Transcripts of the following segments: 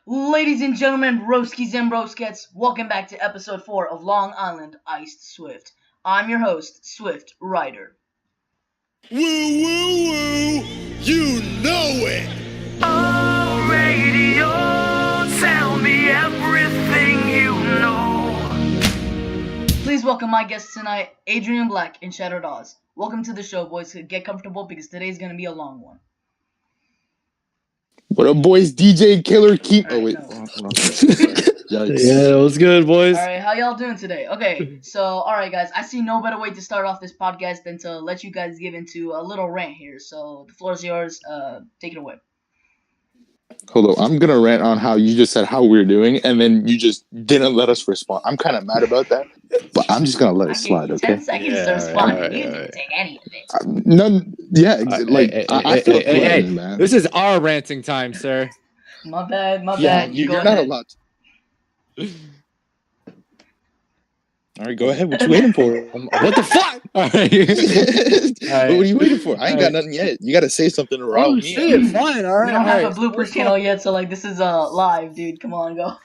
Ladies and gentlemen, Broskies and Broskets, welcome back to episode 4 of Long Island Iced Swift. I'm your host, Swift Ryder. Woo, woo, woo, you know it! Oh, radio, tell me everything you know. Please welcome my guest tonight, Adrian Black and ShatteredAws. Welcome to the show, boys. Get comfortable because today's going to be a long one. What up, boys? DJ Killer Keep. All right, Oh wait. no. Yikes. Yeah, what's good, boys? Alright, how y'all doing today? Okay, so, alright guys, I see no better way to start off this podcast than to let you guys give into a little rant here, so the floor is yours, take it away. Hold on, I'm gonna rant on how you just said how we're doing, and then you just didn't let us respond. I'm kind of mad about that, but I'm just gonna let it slide, okay? 10 seconds to respond, alright, you alright. didn't take any of it. None. Yeah, I feel threatened, man. This is our ranting time, sir. My bad, Yeah, go you're ahead. not allowed to. All right, go ahead. What you waiting for? What the fuck? All right. What are you waiting for? I ain't got nothing yet. You got to say something around Oh me. shit! Fine. All right. We don't have a all right. bloopers channel yet, so like this is live, dude. Come on, go.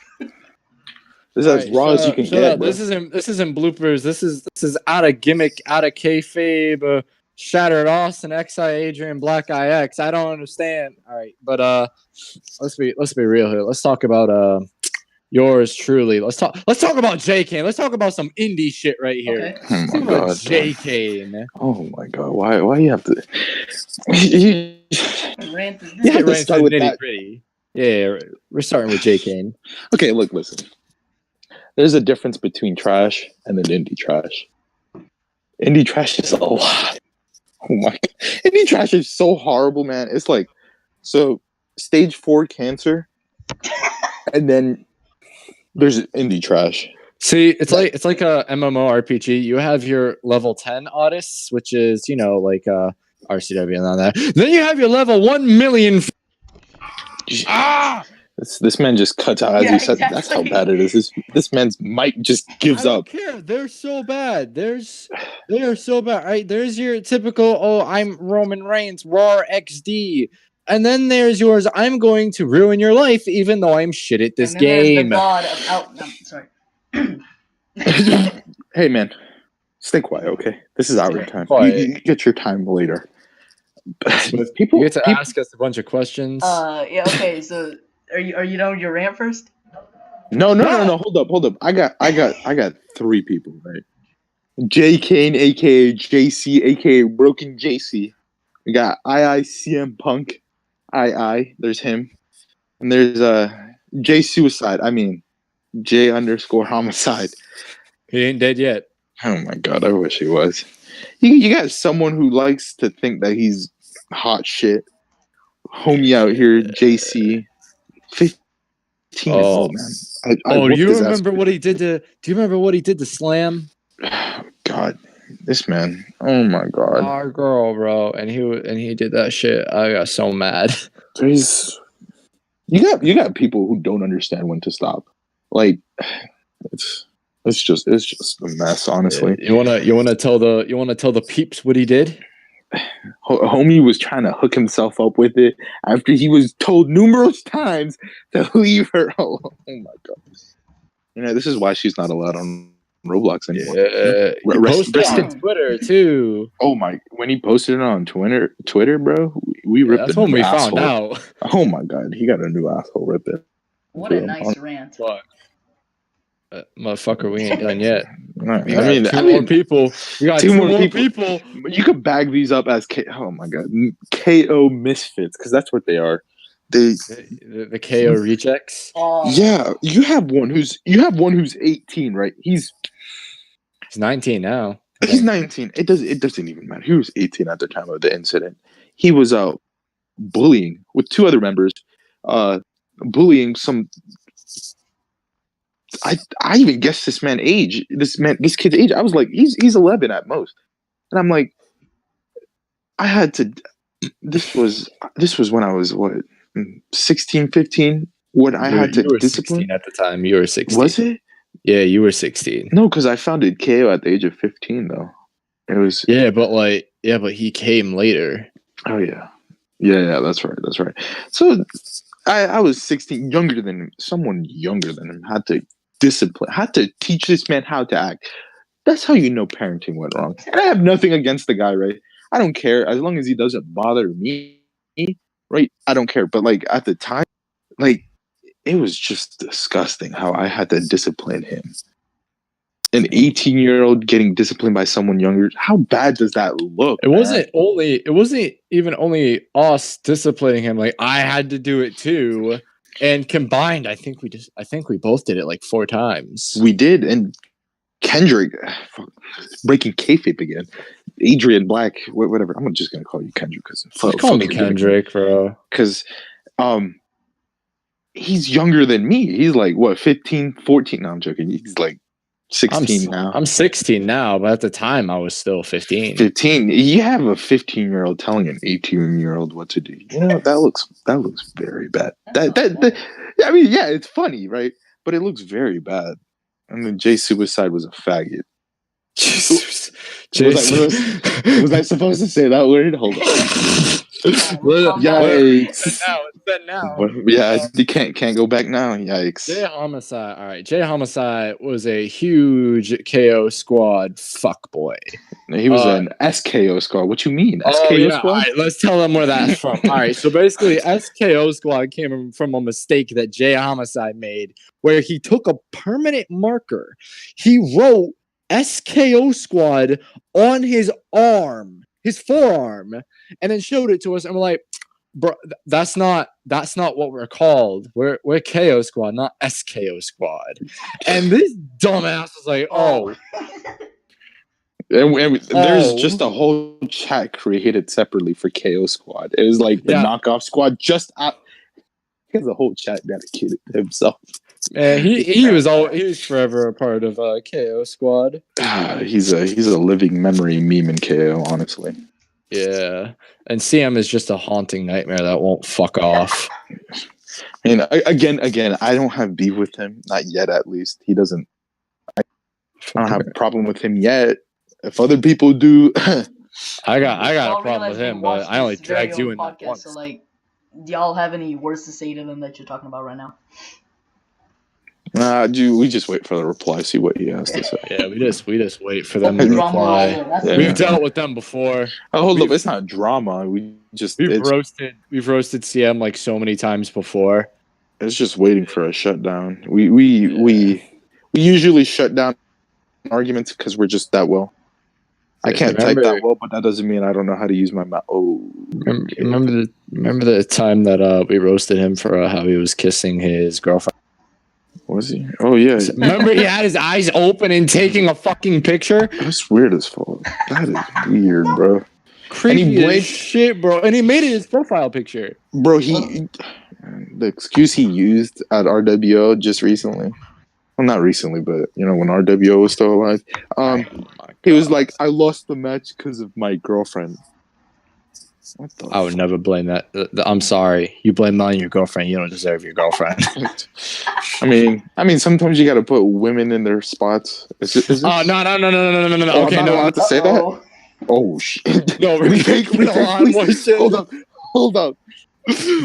This is as raw as you can get, bro. This isn't bloopers. This is out of gimmick, out of kayfabe. ShatteredAws and XIAdrianBlackIX. I don't understand. All right, but let's be real here. Let's talk about yours truly. Let's talk about JK. Let's talk about some indie shit right here. Okay. Oh Let's my talk about god. JK, man. Oh my god. Why you have to? You Rant is Yeah, Get let's right start into with the that. nitty-gritty. Yeah, we're starting with JK. Okay, look, listen. There's a difference between trash and then indie trash. Indie trash is a lot. Oh my god. Indie trash is so horrible, man. It's like, so stage 4 cancer, and then there's indie trash. See, it's like a MMORPG. You have your level 10 artists, which is, like RCW and all that. Then you have your level 1 million. This man just cuts out as Yeah, he said. exactly. That's how bad it is. This man's mic just gives I don't up. care. They're so bad. They are so bad. Right? There's your typical, oh, I'm Roman Reigns, Raw XD. And then there's yours, I'm going to ruin your life, even though I'm shit at this and then there's game. the god of sorry. Hey, man, stay quiet, okay? This is our time. Quiet. You get your time later. But You people get to ask us a bunch of questions. Yeah, okay, so are you done with your rant first? No. Hold up. I got 3 people, right? J Kane, aka JC, aka Broken JC. We got CM Punk. There's him. And there's J Suicide. I mean J_homicide. He ain't dead yet. Oh my god, I wish he was. You got someone who likes to think that he's hot shit. Homie out here, JC. 15 years old, man. I Do you whooped his ass. remember what he did to? Do you remember what he did to Slam? God, this man. Oh my god. Our girl, bro, and he did that shit. I got so mad. You got people who don't understand when to stop. Like it's just a mess, honestly. You wanna tell the peeps what he did? Homie was trying to hook himself up with it after he was told numerous times to leave her alone. Oh my god. This is why she's not allowed on Roblox anymore. Yeah, he posted it on Twitter too. Oh my! When he posted it on Twitter, bro, we ripped. That's when we found asshole. out. Oh my god, he got a new asshole ripped it. What a nice rant. Fuck. Motherfucker, we ain't done yet. Right. We got two more people. We got two more people. You could bag these up as oh my god, KO misfits, because that's what they are. The KO rejects. Yeah, you have one who's 18, right? He's 19 now. He's 19. It doesn't even matter. He was 18 at the time of the incident. He was bullying with 2 other members, bullying some. I even guessed this kid's age. I was like, he's 11 at most, and I'm like, I had to. This was when I was 16, 15. When I had to discipline 16 at the time. You were 16. Was it? Yeah, you were 16. No, because I founded KO at the age of 15, though. It was. Yeah, but he came later. Oh yeah. Yeah, that's right. So I was 16, younger than him. Someone younger than him had to discipline, had to teach this man how to act. That's how you know parenting went wrong. And I have nothing against the guy, right? I don't care as long as he doesn't bother me, right? I don't care. But like at the time, like it was just disgusting how I had to discipline him. An 18-year-old getting disciplined by someone younger. How bad does that look? It wasn't even only us disciplining him. Like I had to do it too. And combined, I think we both did it like 4 times. We did, and Kendrick, breaking kayfabe again. Adrian Black, whatever. I'm just gonna call you Kendrick because call me Kendrick, bro. Because, he's younger than me. He's like what, 15, 14? No, I'm joking. He's like 16 now. I'm 16 now, but at the time I was still 15. 15. You have a 15-year-old telling an 18-year-old what to do. You know that looks very bad. I mean, yeah, it's funny, right? But it looks very bad. And then Jay Suicide was a faggot. Was I supposed to say that word? Hold on. Yikes! It's said now. Yeah, you can't go back now. Yikes! Jay Homicide. All right, Jay Homicide was a huge KO Squad fuckboy. He was an SKO Squad. What you mean? SKO Squad? All right, let's tell them where that's from. All right, so basically, SKO Squad came from a mistake that Jay Homicide made, where he took a permanent marker. He wrote SKO Squad on his arm, his forearm, and then showed it to us, and we're like, bro, that's not what we're called. We're KO Squad, not SKO Squad. And this dumbass was like, oh. And there's just a whole chat created separately for KO Squad. It was like the knockoff squad just out. He has a whole chat dedicated to himself. Man, he was forever a part of KO Squad. He's a living memory meme in KO, honestly. Yeah, and CM is just a haunting nightmare that won't fuck off. And again, I don't have beef with him, not yet. At least he doesn't. I don't have a problem with him yet. If other people do, I got a problem with him, but I only dragged you in that once. So, like, do y'all have any words to say to them that you're talking about right now? We just wait for the reply, see what he has to say. Yeah, we just wait for them to reply. We've dealt with them before. Oh, hold up, it's not drama. We've roasted CM like so many times before. It's just waiting for a shutdown. We usually shut down arguments because we're just that well. I can't type that well, but that doesn't mean I don't know how to use my mouth. Oh, remember the time that we roasted him for how he was kissing his girlfriend? Was he? Oh yeah. Remember he had his eyes open and taking a fucking picture? That's weird as fuck. That is weird, bro. Creepy as shit, bro. And he made it his profile picture. Bro, the excuse he used at RWO just recently. Well, not recently, but when RWO was still alive. He was like, I lost the match because of my girlfriend. What the I would never blame that. I'm sorry. You blame that on your girlfriend. You don't deserve your girlfriend. I mean, sometimes you got to put women in their spots. Is this? Oh, no. Okay, no. Allowed to say that? Oh, shit. No, we're going to get a lot more shit. Hold up.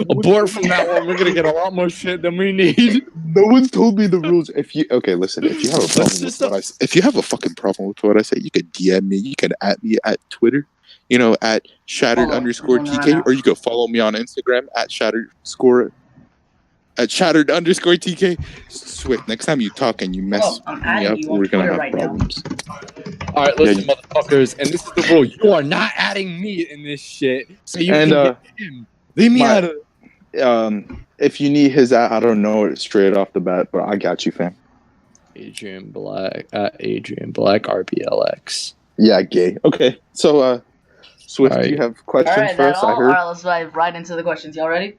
Abort from that one. We're going to get a lot more shit than we need. No one's told me the rules. Listen, if you have a problem with what I say, if you have a fucking problem with what I say, you could DM me. You can at me at Twitter. At Shattered_TK, or you can follow me on Instagram at Shattered_TK. Swift, next time you talk and you mess me up, we're gonna have problems. All right, listen, motherfuckers, and this is the rule: you are not adding me in this shit. So you can get him. Leave me out of. If you need his, I don't know it straight off the bat, but I got you, fam. Adrian Black at Adrian Black RBLX. Yeah, gay. Okay, so Swift, do you have questions for us? All right, let's dive right into the questions. Y'all ready?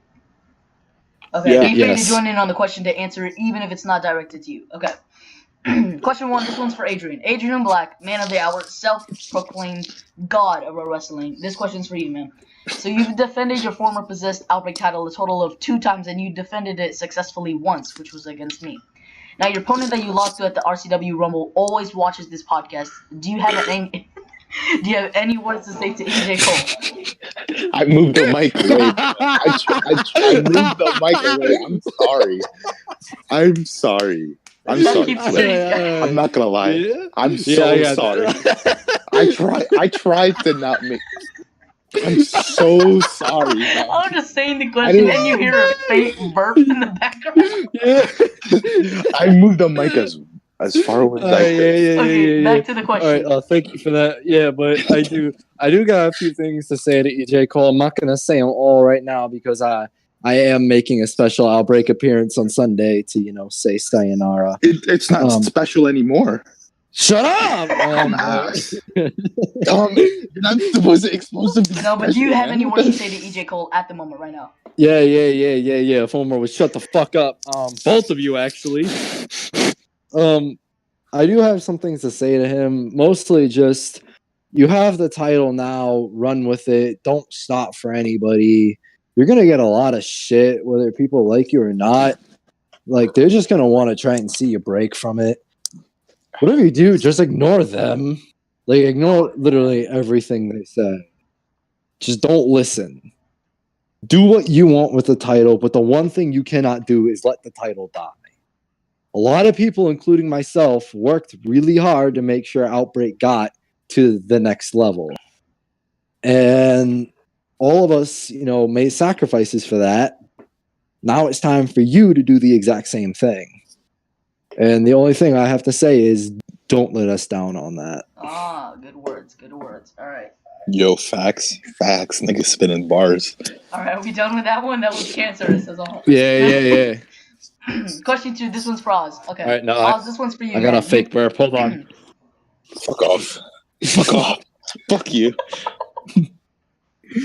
Okay, be free to join in on the question to answer it, even if it's not directed to you. Okay. Question 1, this one's for Adrian. Adrian Black, man of the hour, self-proclaimed god of wrestling. This question's for you, man. So you've defended your former possessed Outbreak title a total of 2 times, and you defended it successfully once, which was against me. Now, your opponent that you lost to at the RCW Rumble always watches this podcast. Do you have a name? Do you have any words to say to EJ Cole? I moved the mic away. I moved the mic away. I'm sorry. I'm sorry. I'm not gonna lie. Yeah? I'm so sorry. I tried to not make. I'm so sorry. Man. I'm just saying the question, and you hear a faint burp in the background. Yeah. I moved the mic as far away as I could. Okay, back to the question. All right, thank you for that. Yeah, but I do got a few things to say to EJ Cole. I'm not gonna say them all right now because I am making a special Outbreak appearance on Sunday to say sayonara. It's not special anymore. Shut up! You're not supposed to expose them. No, but do you have any words to say to EJ Cole at the moment right now? Yeah. If Homer would shut the fuck up. Both of you actually. I do have some things to say to him. Mostly just, you have the title now, run with it. Don't stop for anybody. You're going to get a lot of shit, whether people like you or not. Like, they're just going to want to try and see you break from it. Whatever you do, just ignore them. Like, ignore literally everything they say. Just don't listen. Do what you want with the title, but the one thing you cannot do is let the title die. A lot of people, including myself, worked really hard to make sure Outbreak got to the next level. And all of us, made sacrifices for that. Now it's time for you to do the exact same thing. And the only thing I have to say is don't let us down on that. Ah, good words. All right. Yo, facts. Nigga spinning bars. All right, are we done with that one? That was cancerous as all. Yeah. Question 2. This one's for Oz. Okay. All right, no, Oz, this one's for you. I got a fake burp. Hold on. Fuck off. Fuck you.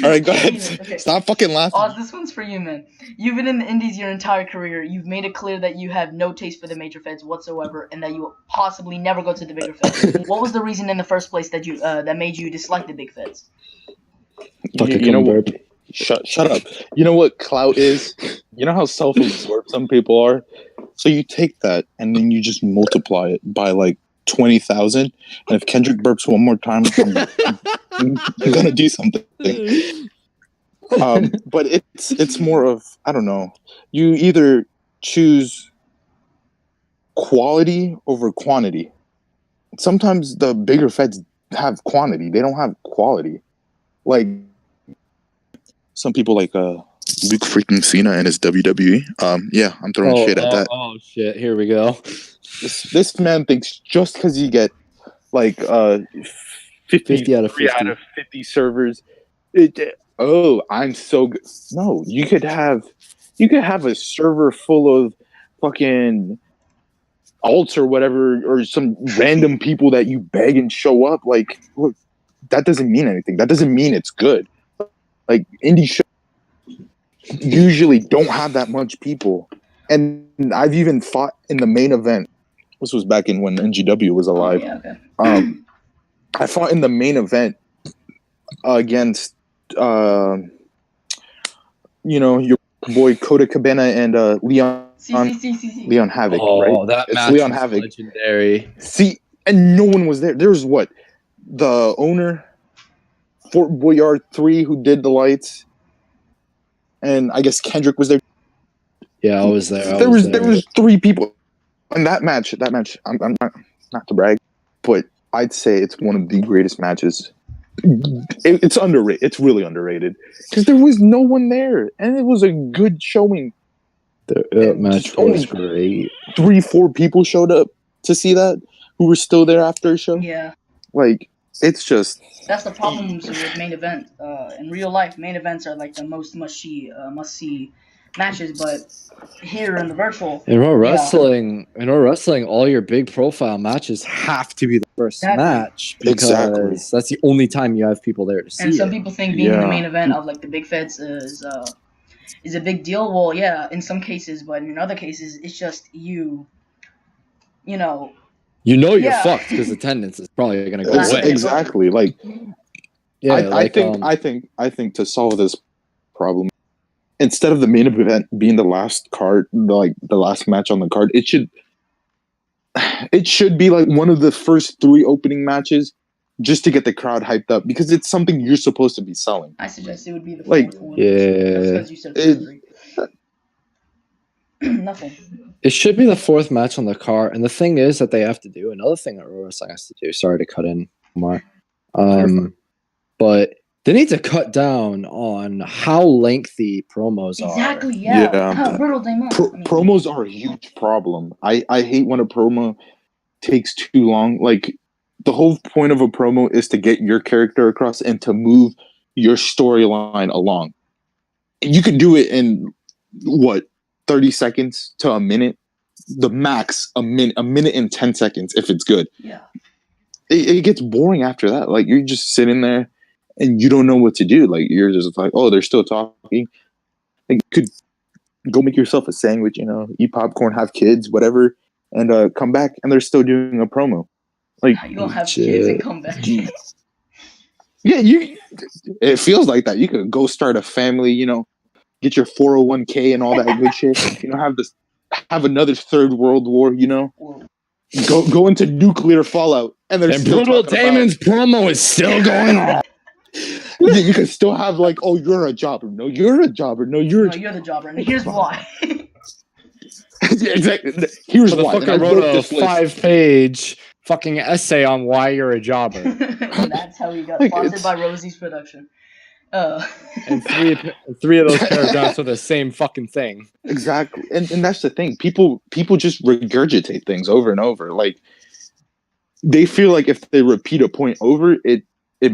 All right, go ahead. Okay. Stop fucking laughing. Oz, this one's for you, man. You've been in the Indies your entire career. You've made it clear that you have no taste for the major feds whatsoever, and that you will possibly never go to the bigger feds. What was the reason in the first place that you that made you dislike the big feds? You know what? Shut up. You know what clout is? You know how self-absorbed some people are? So you take that and then you just multiply it by like 20,000. And if Kendrick burps one more time, you're gonna do something. But it's more of, I don't know. You either choose quality over quantity. Sometimes the bigger feds have quantity. They don't have quality. Like some people like Luke freaking Cena and his WWE. Yeah, I'm throwing shit at that. Oh shit! Here we go. This man thinks just because you get like 50 out of 50 servers, I'm so good. No, you could have a server full of fucking alts or whatever, or some random people that you beg and show up. Like, look, that doesn't mean anything. That doesn't mean it's good. Like, indie shows usually don't have that much people. And I've even fought in the main event. This was back in when NGW was alive. Okay. I fought in the main event against, your boy Coda Cabana and Leon Havoc, right? Oh, that match Leon was Havoc. Legendary. See, and no one was there. There's the owner, Fort Boyard 3, who did the lights, and I guess Kendrick was there. Yeah, I was there. There was 3 people in that match. I'm not to brag, but I'd say it's one of the greatest matches. It's underrated. It's really underrated because there was no one there, and it was a good showing. That match was great. 3-4 people showed up to see that, who were still there after the show. Yeah. Like, it's just... That's the problems with main event. In real life, main events are like the most must-see matches, but here in the virtual... In pro wrestling, all your big profile matches have to be the first match, because that's the only time you have people there to see. And some people think being in the main event of like the big feds is a big deal. Well, yeah, in some cases, but in other cases, it's just you're fucked because attendance is probably going to go away. Exactly. Like, yeah, I think to solve this problem, instead of the main event being the last card, like the last match on the card, it should be like one of the first 3 opening matches, just to get the crowd hyped up because it's something you're supposed to be selling. I suggest it would be the Like, fourth one. yeah. Just because you said three. Nothing. It should be the fourth match on the card, and the thing is that they have to do another thing that Pro Wrestling has to do. Sorry to cut in, Omar. But they need to cut down on how lengthy promos are. Exactly, yeah. Brutal demo. Promos are a huge problem. I hate when a promo takes too long. Like, the whole point of a promo is to get your character across and to move your storyline along. And you can do it in, 30 seconds to a minute? The max, a minute and 10 seconds if it's good. Yeah. It gets boring after that. Like, you're just sitting there and you don't know what to do. Like, you're just like, oh, they're still talking. Like, you could go make yourself a sandwich, eat popcorn, have kids, whatever, and come back and they're still doing a promo. Like, you don't have kids and come back. Yeah, it feels like that. You could go start a family, get your 401k and all that good shit. Have another third world war, Go into nuclear fallout, and there's Brutal Damon's promo is still going on. Yeah, you can still have like, oh, you're a jobber. No, you're a jobber. No, you're the jobber, and here's why. Yeah, exactly. Here's why. The fucker wrote a 5-page fucking essay on why you're a jobber. And that's how he got sponsored by Rosie's production. And three of those paragraphs are the same fucking thing. Exactly, and that's the thing. People just regurgitate things over and over. Like, they feel like if they repeat a point over, it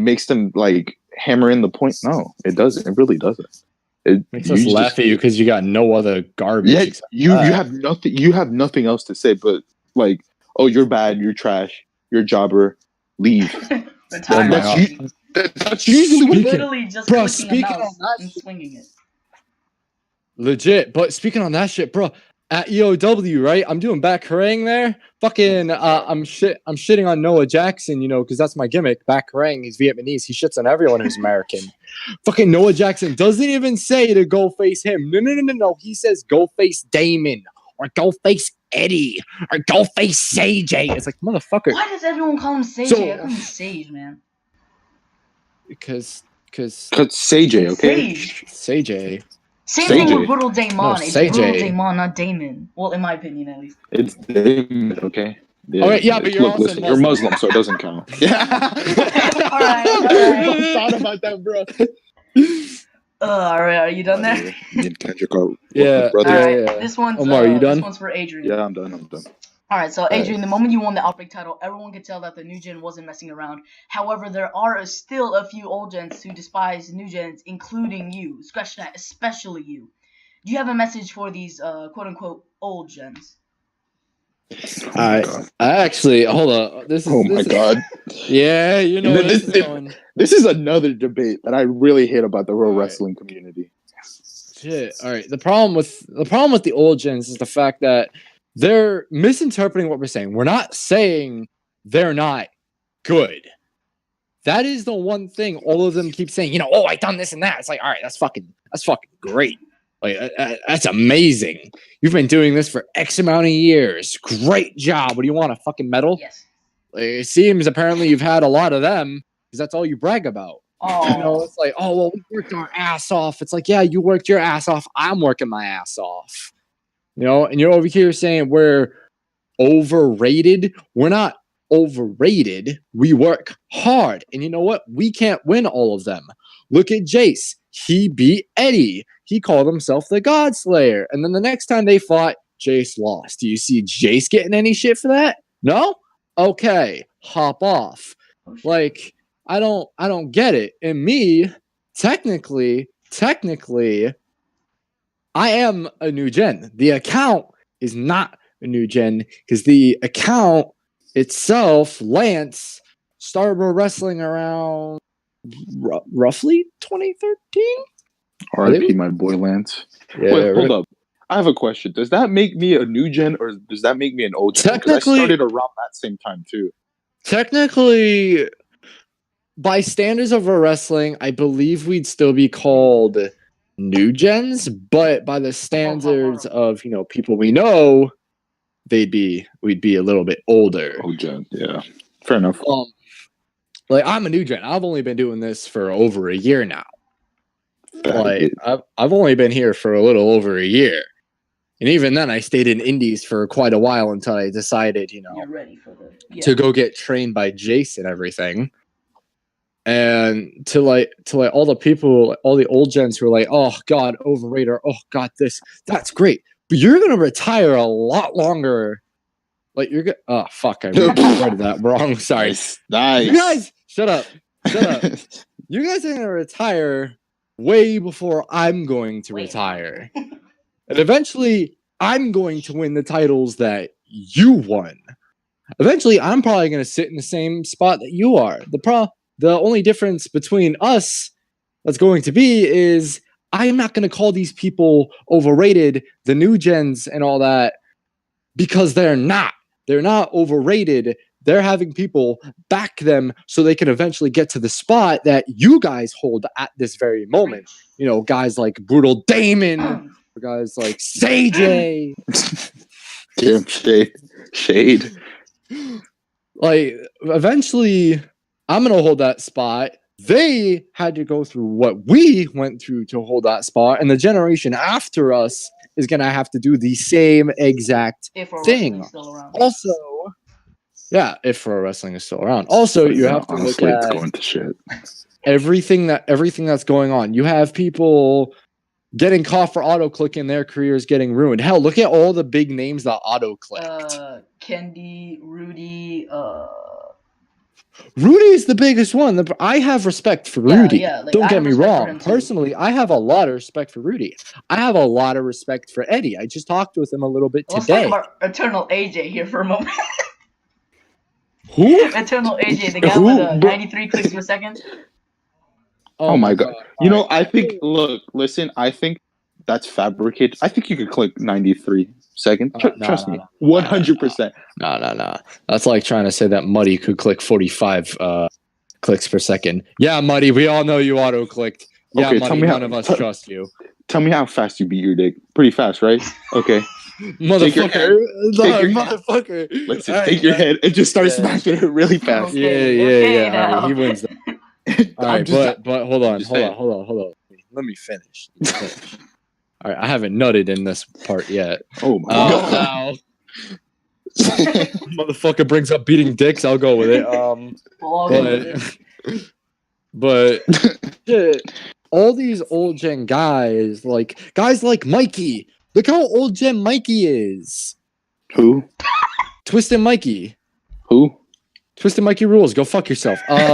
makes them like hammer in the point. No, it doesn't. It really doesn't. It makes us laugh at you because you got no other garbage. Yeah, you have nothing. You have nothing else to say but like, oh, you're bad. You're trash. You're a jobber. Leave. That's usually what literally just clicking a mouse and swinging it. Legit, but speaking on that shit, bro, at EOW, right? I'm doing back harangue there. Fucking, I'm shitting on Noah Jackson, because that's my gimmick. Back harangue, he's Vietnamese. He shits on everyone who's American. Fucking Noah Jackson doesn't even say to go face him. No. He says go face Damon or go face Eddie or go face Sage. It's like, motherfucker. Why does everyone call him Sage? I call him Sage, man. Because Sage, okay? Sage. Same thing with Brutal Damon. No, it's Brutal Damon, not Damon. Well, in my opinion, at least. It's Damon, okay? Yeah. All right, yeah, but you're also you're Muslim, so it doesn't count. Yeah. All right. I thought about that, bro. All right, are you done there? Yeah. Brother. All right, yeah. This one's Omar, are you done? This one's for Adrian. Yeah, I'm done. All right, so Adrian, the moment you won the Outbreak title, everyone could tell that the new gen wasn't messing around. However, there are still a few old gens who despise new gens, including you. Scratch that, especially you. Do you have a message for these quote-unquote old gens? I actually, hold on. My God. Yeah, this is another debate that I really hate about the real wrestling community. Shit. All right. The problem with the old gens is the fact that they're misinterpreting what we're saying. We're not saying they're not good. That is the one thing all of them keep saying. Oh, I done this and that. It's like, all right, that's fucking great. Like, that's amazing. You've been doing this for X amount of years. Great job. What do you want, a fucking medal? Yes. Like, it seems apparently you've had a lot of them because that's all you brag about. Oh. It's like, oh, well, we worked our ass off. It's like, yeah, you worked your ass off. I'm working my ass off. And you're over here saying we're overrated. We're not overrated. We work hard. And you know what? We can't win all of them. Look at Jace. He beat Eddie. He called himself the God Slayer. And then the next time they fought, Jace lost. Do you see Jace getting any shit for that? No? Okay. Hop off. Like, I don't get it. And me, technically, I am a new gen. The account is not a new gen because the account itself, Lance, started wrestling around roughly 2013. R.I.P. my boy Lance. Yeah, wait, hold up. I have a question. Does that make me a new gen or does that make me an old gen? Because I started around that same time too. Technically, by standards of wrestling, I believe we'd still be called new gens, but by the standards of people we know, we'd be a little bit older. Old gen, yeah, fair enough. like I'm a new gen. I've only been doing this for over a year now. Like I've only been here for a little over a year, and even then, I stayed in indies for quite a while until I decided, You're ready for to go get trained by Jace and everything. And to like all the people, all the old gens who are like, oh god, overrated, or oh god, that's great, but you're gonna retire a lot longer. Like you're gonna, oh fuck, I worded that wrong. Sorry, nice. You guys, shut up. You guys are gonna retire way before I'm going to retire, and eventually I'm going to win the titles that you won. Eventually, I'm probably gonna sit in the same spot that you are. The only difference between us that's going to be is I'm not going to call these people overrated, the new gens and all that, because they're not. They're not overrated. They're having people back them so they can eventually get to the spot that you guys hold at this very moment. Guys like Brutal Damon, or guys like CJ. Damn, shade. Like, eventually, I'm going to hold that spot. They had to go through what we went through to hold that spot, and the generation after us is going to have to do the same exact thing. Also, yeah, if pro wrestling is still around. Also, you have to look at it's going to shit. Everything that's going on. You have people getting caught for auto-clicking, their careers getting ruined. Hell, look at all the big names that auto-clicked. Kendi, Rudy, Rudy is the biggest one. I have respect for Rudy. Don't get me wrong. Personally, I have a lot of respect for Rudy. I have a lot of respect for Eddie. I just talked with him a little bit today. Let's talk about Eternal AJ here for a moment. Who? Eternal AJ, the guy with 93 clicks per second. Oh my god. I think, listen, I think that's fabricated. I think you could click 93 seconds. Trust me. 100%. No. That's like trying to say that Muddy could click 45 clicks per second. Yeah, Muddy, we all know you auto-clicked. Yeah, okay, Muddy, none of us trust you. Tell me how fast you beat your dick. Pretty fast, right? Okay. Motherfucker. Listen, take your head and just start smashing it really fast. Yeah. All right, he wins that. All right, but hold on. Let me finish. All right, I haven't nutted in this part yet. Oh my god! Motherfucker brings up beating dicks. I'll go with it. But shit, all these old gen guys like Mikey. Look how old gen Mikey is. Who? Twisted Mikey. Who? Twisted Mikey rules. Go fuck yourself. Fuck,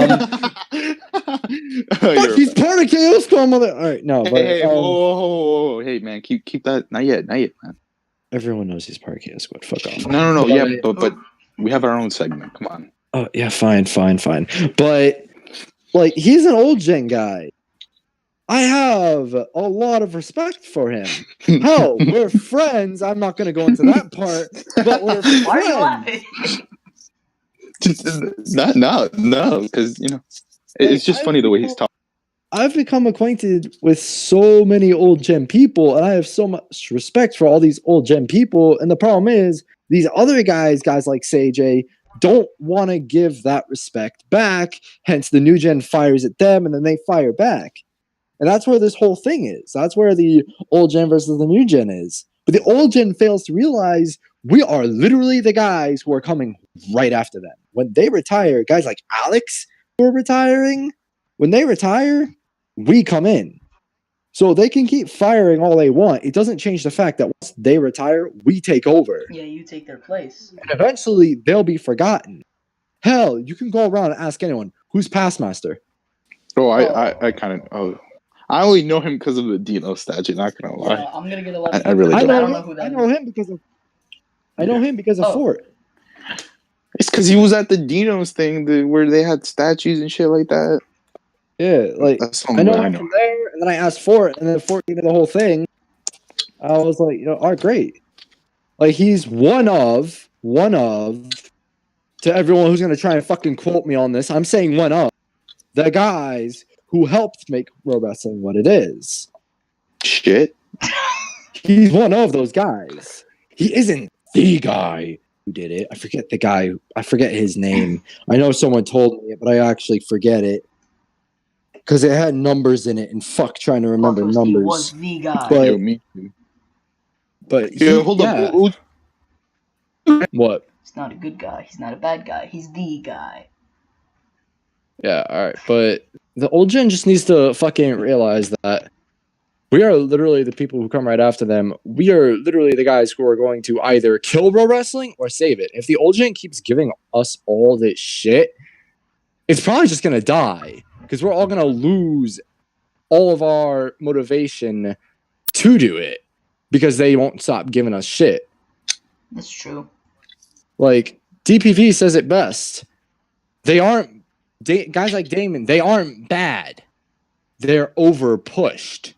he's part of KO Squad, mother. All right, no. Hey, whoa. Hey, man, keep that. Not yet, man. Everyone knows he's part of KO Squad. Fuck off. No. Yeah, but we have our own segment. Come on. Oh yeah, fine. But like, he's an old gen guy. I have a lot of respect for him. Hell, we're friends. I'm not going to go into that part, but we're friends. Why are you laughing? No, because it's just funny the way he's talking. I've become acquainted with so many old gen people, and I have so much respect for all these old gen people. And the problem is, these other guys like CJ, don't want to give that respect back. Hence, the new gen fires at them, and then they fire back. And that's where this whole thing is. That's where the old gen versus the new gen is. But the old gen fails to realize we are literally the guys who are coming right after them. When they retire, guys like Alex who are retiring, when they retire, we come in. So they can keep firing all they want. It doesn't change the fact that once they retire, we take over. Yeah, you take their place. And eventually, they'll be forgotten. Hell, you can go around and ask anyone, who's Pastmaster? I kind of... I only know him because of the Dino statue, not gonna lie. Yeah, I'm gonna get a lot of I really don't. I don't know who that is. I know him because of Fort. It's because he was at the Dino's thing where they had statues and shit like that. Yeah, like I know him from there, and then I asked Fort, and then Fort gave me the whole thing. I was like, great. Like, he's one of to everyone who's gonna try and fucking quote me on this. I'm saying one of the guys who helped make pro wrestling what it is. Shit. He's one of those guys. He isn't the guy, who did it. I forget the guy. I forget his name. I know someone told me it, but I actually forget it because it had numbers in it. And fuck, trying to remember He numbers. was the guy. But Yo, me too. but Yeah, hold up. What? He's not a good guy. He's not a bad guy. He's the guy. Yeah, all right. But the old gen just needs to fucking realize that we are literally the people who come right after them. We are literally the guys who are going to either kill pro wrestling or save it. If the old gen keeps giving us all this shit, it's probably just going to die because we're all going to lose all of our motivation to do it because they won't stop giving us shit. That's true. Like, DPV says it best. They aren't, guys like Damon, they aren't bad. They're over pushed.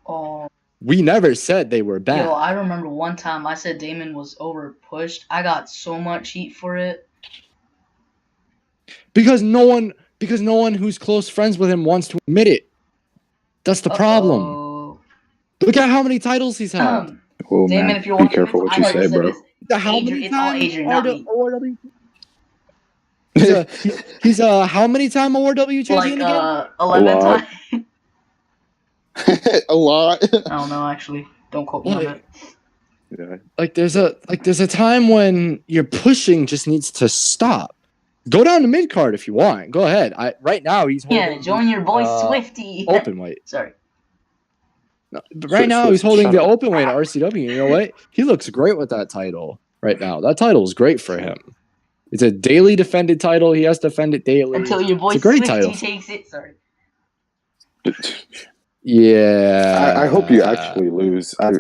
Oh. We never said they were bad. Yo, I remember one time I said Damon was over pushed. I got so much heat for it. Because no one who's close friends with him wants to admit it. That's the problem. Look at how many titles he's had. Oh, Damon, man, if you're be watching careful this, what you say, bro. How many it's all Adrian, not me. ORW? He's how many time ORW champion again? 11 times. A lot. I don't know, actually. Don't quote me on it. Yeah. Like there's a time when your pushing just needs to stop. Go down to mid card if you want. Go ahead. Right now he's holding join your boy Swifty. Open weight. Sorry. No, but right now he's holding the open weight at RCW. You know what? He looks great with that title right now. That title is great for him. It's a daily defended title. He has to defend it daily. Until your boy Swifty takes it. Sorry. Yeah. I hope you actually lose. All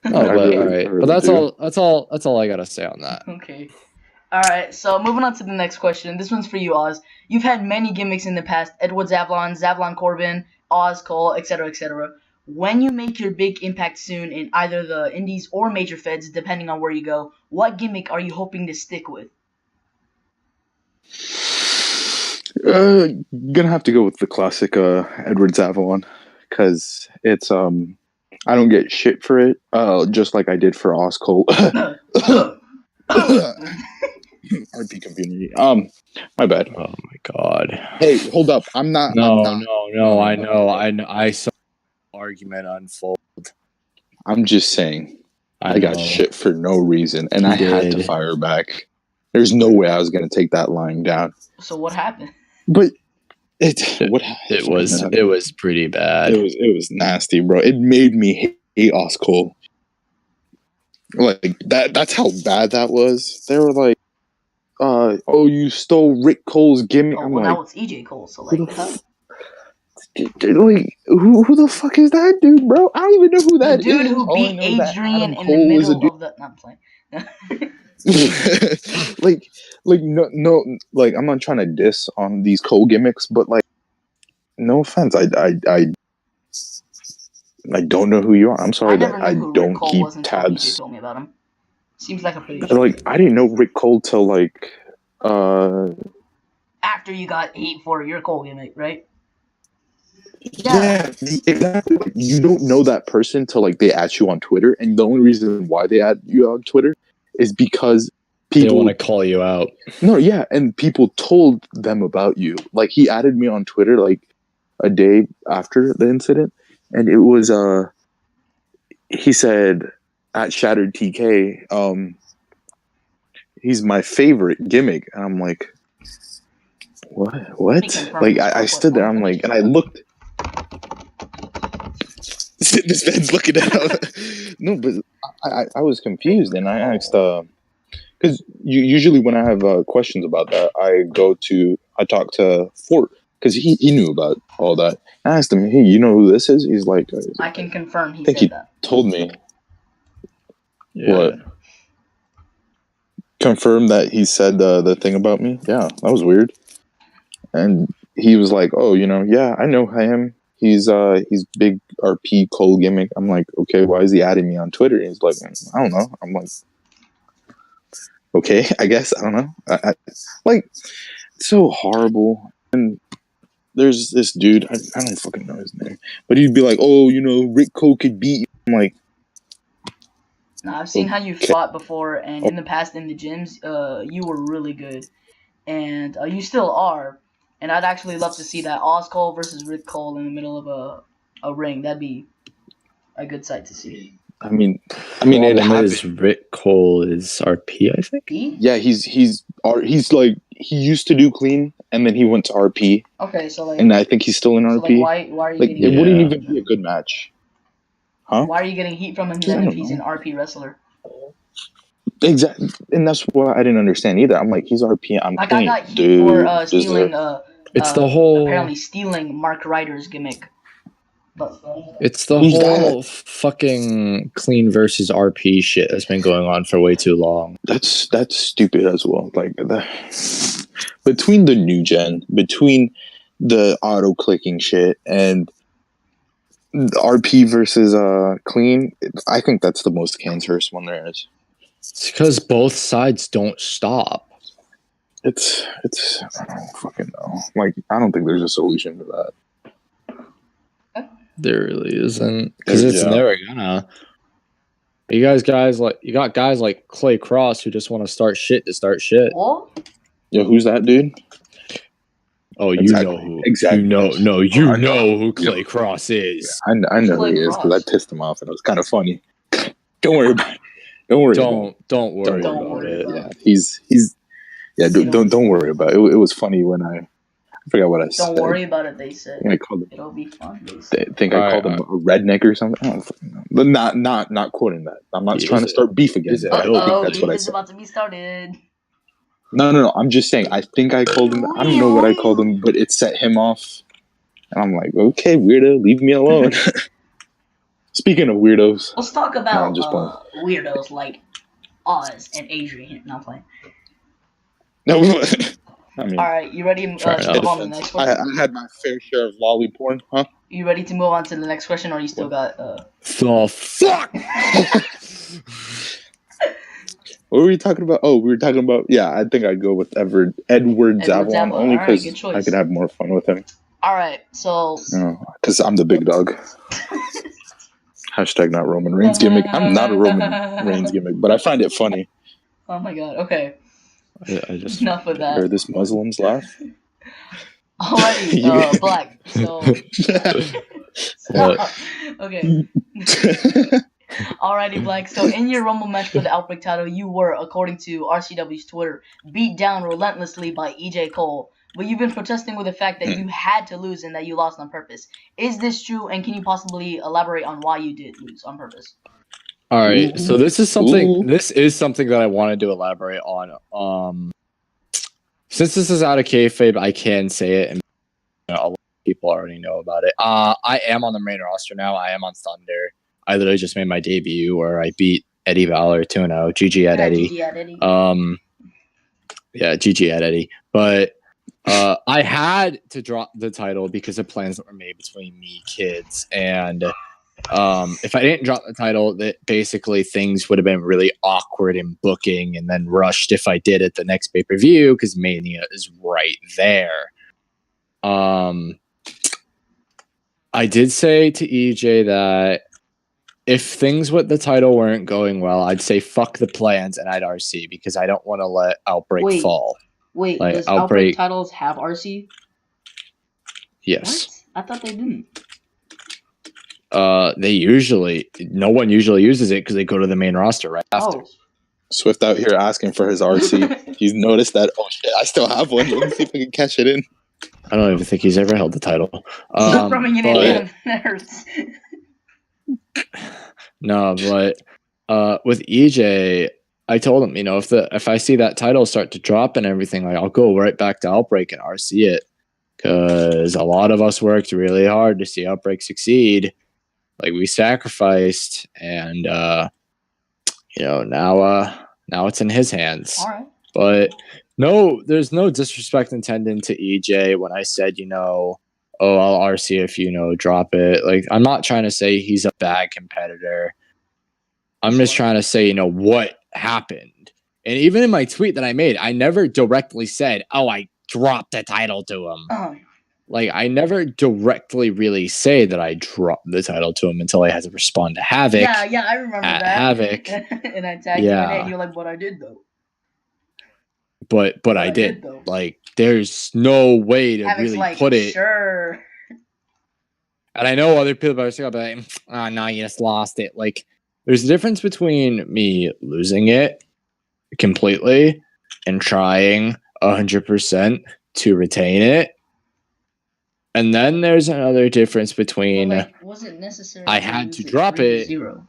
right. But that's all I gotta say on that. Okay. Alright, so moving on to the next question. This one's for you, Oz. You've had many gimmicks in the past. Edward Zavlon, Zavlon Corbin, Oz Cole, etc., etc. When you make your big impact soon in either the indies or major feds, depending on where you go, what gimmick are you hoping to stick with? Gonna have to go with the classic Edward Zavlon, because it's I don't get shit for it, just like I did for Oz Cole. RP community. My bad. Oh my god. Hey, hold up. I'm not. No. I know. I saw the argument unfold. I'm just saying. I got shit for no reason, and I had to fire back. There's no way I was gonna take that lying down. So what happened? But it was pretty bad. It was nasty, bro. It made me hate Oz Cole. Like that's how bad that was. They were like, oh, you stole Rick Cole's gimmick. Oh, I'm well, like, now it's EJ Cole, so like, like who the fuck is that dude, bro? I don't even know who that the dude is. who beat Adrian in the middle of the. No, I'm playing. like no, like I'm not trying to diss on these Cole gimmicks, but like, no offense, I don't know who you are. I'm sorry that I don't keep tabs. Told me about him. Seems like a pretty. Like I didn't know Rick Cole till like after you got hate for your Cole gimmick, right? Yeah, exactly. Like, you don't know that person till like they add you on Twitter, and the only reason why they add you on Twitter is because people want to call you out. No, yeah, and people told them about you. Like he added me on Twitter like a day after the incident, and it was he said at ShatteredTK, he's my favorite gimmick, and I'm like, what? Like I stood there, I'm like, and I looked. This man's looking at no, but I was confused, and I asked because usually when I have questions about that, I talk to Fort because he knew about all that. I asked him, hey, you know who this is? He's like, I can confirm I think he told me. Yeah. What? Confirm that he said the thing about me? Yeah, that was weird. And he was like, oh, yeah, I know him. He's big RP Cole gimmick. I'm like, okay, why is he adding me on Twitter? And he's like, I don't know. I'm like, okay, I guess. I don't know. I like, it's so horrible. And there's this dude, I don't fucking know his name, but he'd be like, oh, Rick Cole could beat you. I'm like, Nah, I've seen how you fought before, and in the past in the gyms, you were really good, and you still are. And I'd actually love to see that Oz Cole versus Rick Cole in the middle of a ring. That'd be a good sight to see. I mean, Problem it happened. is Rick Cole is RP, I think. P? Yeah, he's like he used to do clean, and then he went to RP, Okay, so like, and I think he's still in so RP. like why are you Like getting? it wouldn't Yeah. even be a good match, huh? Why are you getting heat from him I then if don't he's know. an RP wrestler? Exactly, and that's what I didn't understand either. I'm like, he's RP, I'm Like clean, I got heat dude. for stealing It's the whole. apparently stealing Mark Ryder's gimmick. But It's the Who's whole fucking clean versus RP shit that's been going on for way too long. That's stupid as well. Like between the new gen, between the auto clicking shit, and RP versus clean, I think that's the most cancerous one there is. It's because both sides don't stop. It's I don't fucking know. Like I don't think there's a solution to that. There really isn't, because it's Yeah. never gonna. You got guys like Clay Cross who just want to start shit to start shit. what? Yo, who's that dude? Oh, you Exactly. know who? Exactly. You know I know. who Clay Cross is. I know who Clay he is because I Cross? pissed him off and it was kind of funny. Don't worry about it. Don't worry. about it. Don't worry Don't about worry it. about Yeah, he's yeah. Don't worry about it. It was funny when I forgot what I said. Don't worry about it, they said. I called him. It'll be fun. They I said. think I Alright, called him a redneck or something. I don't fucking know. But not quoting that. I'm not He trying is to start beef again. He's a- I think that's Beef what I is said. about to be started. No. I'm just saying. I think I called him. I don't know what I called him, but it set him off. And I'm like, okay, weirdo, leave me alone. Speaking of weirdos, Let's talk No, about I'm just playing. weirdos like Oz and Adrian. Not playing. no. I mean, All right, you ready to Fair move enough. on to the next question? I had my fair share of lolly porn, huh? You ready to move on to the next question, or you still got? The fuck? What were we talking about? Oh, we were talking about. Yeah, I think I'd go with Edward Zavlon Zavlon. only All right, good because choice. I could have more fun with him. All right, so Because I'm the big dog. Hashtag not Roman Reigns gimmick. I'm not a Roman Reigns gimmick, but I find it funny. oh my god. Okay, I just enough of Hear that. this Muslims laugh? Alrighty, Yeah. Black. So What? okay. Alrighty, Black. So in your Rumble match for the Outbreak title, you were, according to RCW's Twitter, beat down relentlessly by EJ Cole. But you've been protesting with the fact that you had to lose and that you lost on purpose. Is this true? And can you possibly elaborate on why you did lose on purpose? All right, so this is something. Ooh. This is something that I wanted to elaborate on. Since this is out of kayfabe, I can say it, and a lot of people already know about it. I am on the main roster now. I am on Thunder. I literally just made my debut where I beat Eddie Valor 2-0. GG at Eddie. GG at Eddie. Yeah, GG at Eddie. But I had to drop the title because of plans that were made between me, kids, and if I didn't drop the title, that basically things would have been really awkward in booking and then rushed if I did at the next pay-per-view because Mania is right there. I did say to EJ that if things with the title weren't going well, I'd say fuck the plans and I'd RC because I don't want to let Outbreak fall. Wait, like, does Outbreak- Outbreak titles have RC? Yes. What? I thought they didn't. No one usually uses it because they go to the main roster right after. Oh. Swift out here asking for his RC. He's noticed that. Oh shit! I still have one. Let me see if I can catch it in. I don't even think he's ever held the title. Stop rubbing it in, but- man. That hurts. No, but with EJ, I told him, if I see that title start to drop and everything, like I'll go right back to Outbreak and RC it because a lot of us worked really hard to see Outbreak succeed. Like we sacrificed, and now it's in his hands. All right. But no, there's no disrespect intended to EJ when I said, oh, I'll RC if drop it. Like, I'm not trying to say he's a bad competitor. I'm just trying to say, what happened. And even in my tweet that I made, I never directly said, oh, I dropped the title to him. like I never directly really say that I dropped the title to him until I had to respond to Havoc. Yeah, I remember at that. Havoc. And I tagged you in it, and you're like, "But I did though." But I did. Though. Like, there's no way to Havoc's really like, put it. Sure. And I know other people are still like, "Oh no, you just lost it." Like, there's a difference between me losing it completely and trying 100% to retain it. And then there's another difference between was it necessary I had to drop it 3-0?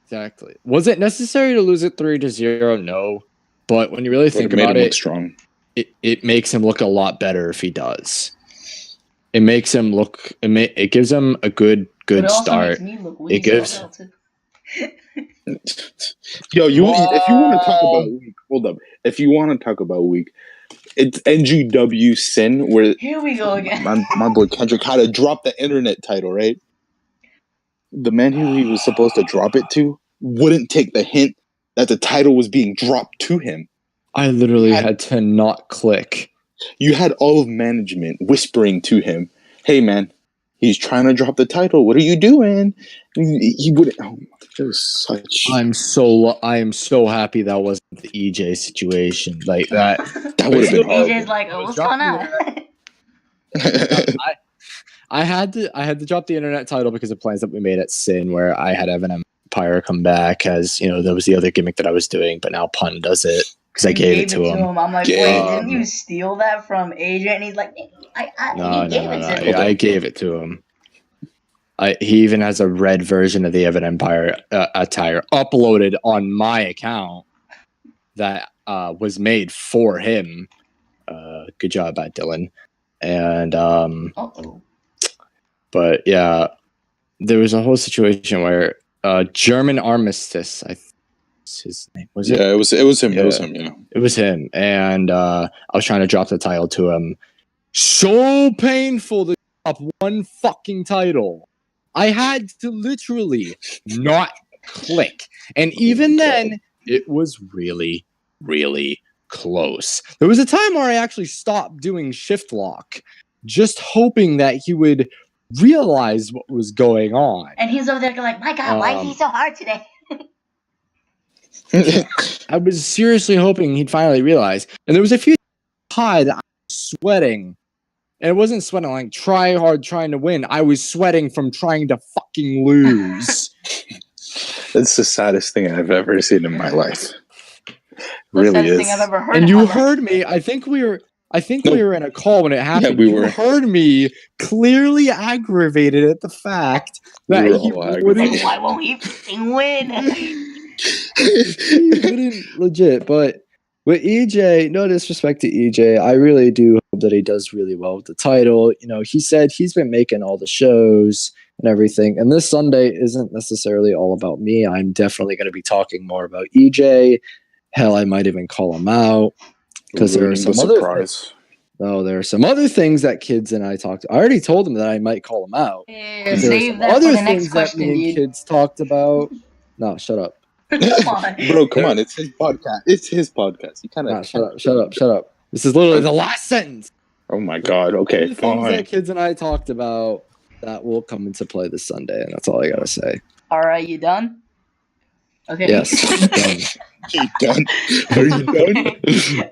Exactly. Was it necessary to lose it 3-0? No. But when you really think about it, strong. It makes him look a lot better if he does. It makes him look. It gives him a good start. It gives. Yo, if you want to talk about week, hold up. If you want to talk about week, it's NGW Sin where here we go again. my boy Kendrick had to drop the internet title, right? The man who he was supposed to drop it to wouldn't take the hint that the title was being dropped to him. I literally had to not click. You had all of management whispering to him, "Hey man, he's trying to drop the title. What are you doing?" He wouldn't. Oh, it was such. I am so happy that wasn't the EJ situation like that. That would have been horrible. EJ's like, "Oh, what's going on?" I had to drop the internet title because of plans that we made at Sin, where I had Evan Empire come back as that was the other gimmick that I was doing, but now Pun does it because I gave it to him. I'm like, wait, didn't you steal that from AJ? And he's like, I gave it to him. He even has a red version of the Evan Empire attire uploaded on my account that was made for him. Good job, Dylan. And but yeah, there was a whole situation where German Armistice, his name was it? Yeah, it was him. Yeah. It was him. Yeah, it was him. And I was trying to drop the title to him. So painful to drop one fucking title. I had to literally not click, and even then, it was really, really close. There was a time where I actually stopped doing shift lock, just hoping that he would realize what was going on. And he's over there like, "My God, why is he so hard today?" I was seriously hoping he'd finally realize. And there was a few times I was sweating. And it wasn't sweating like try hard trying to win. I was sweating from trying to fucking lose. It's the saddest thing I've ever seen in my life. Really is. Thing I've ever heard and you heard me. I think we were in a call when it happened. Yeah, we were. You heard me clearly aggravated at the fact that he wouldn't. Why won't he win? He wouldn't legit, but with EJ, no disrespect to EJ, I really do hope that he does really well with the title. He said he's been making all the shows and everything, and this Sunday isn't necessarily all about me. I'm definitely going to be talking more about EJ. Hell, I might even call him out because there are some there are some other things that kids and I talked. I already told him that I might call him out. Yeah, save that for the next question, that me and kids talked about. No, shut up. Come on. Bro, come on. It's his podcast. You kind of shut up. This is literally the last sentence. Oh my God. Okay, the things that kids and I talked about that will come into play this Sunday, and that's all I gotta say. All right, you done? Okay. Yes. You done? Are you done?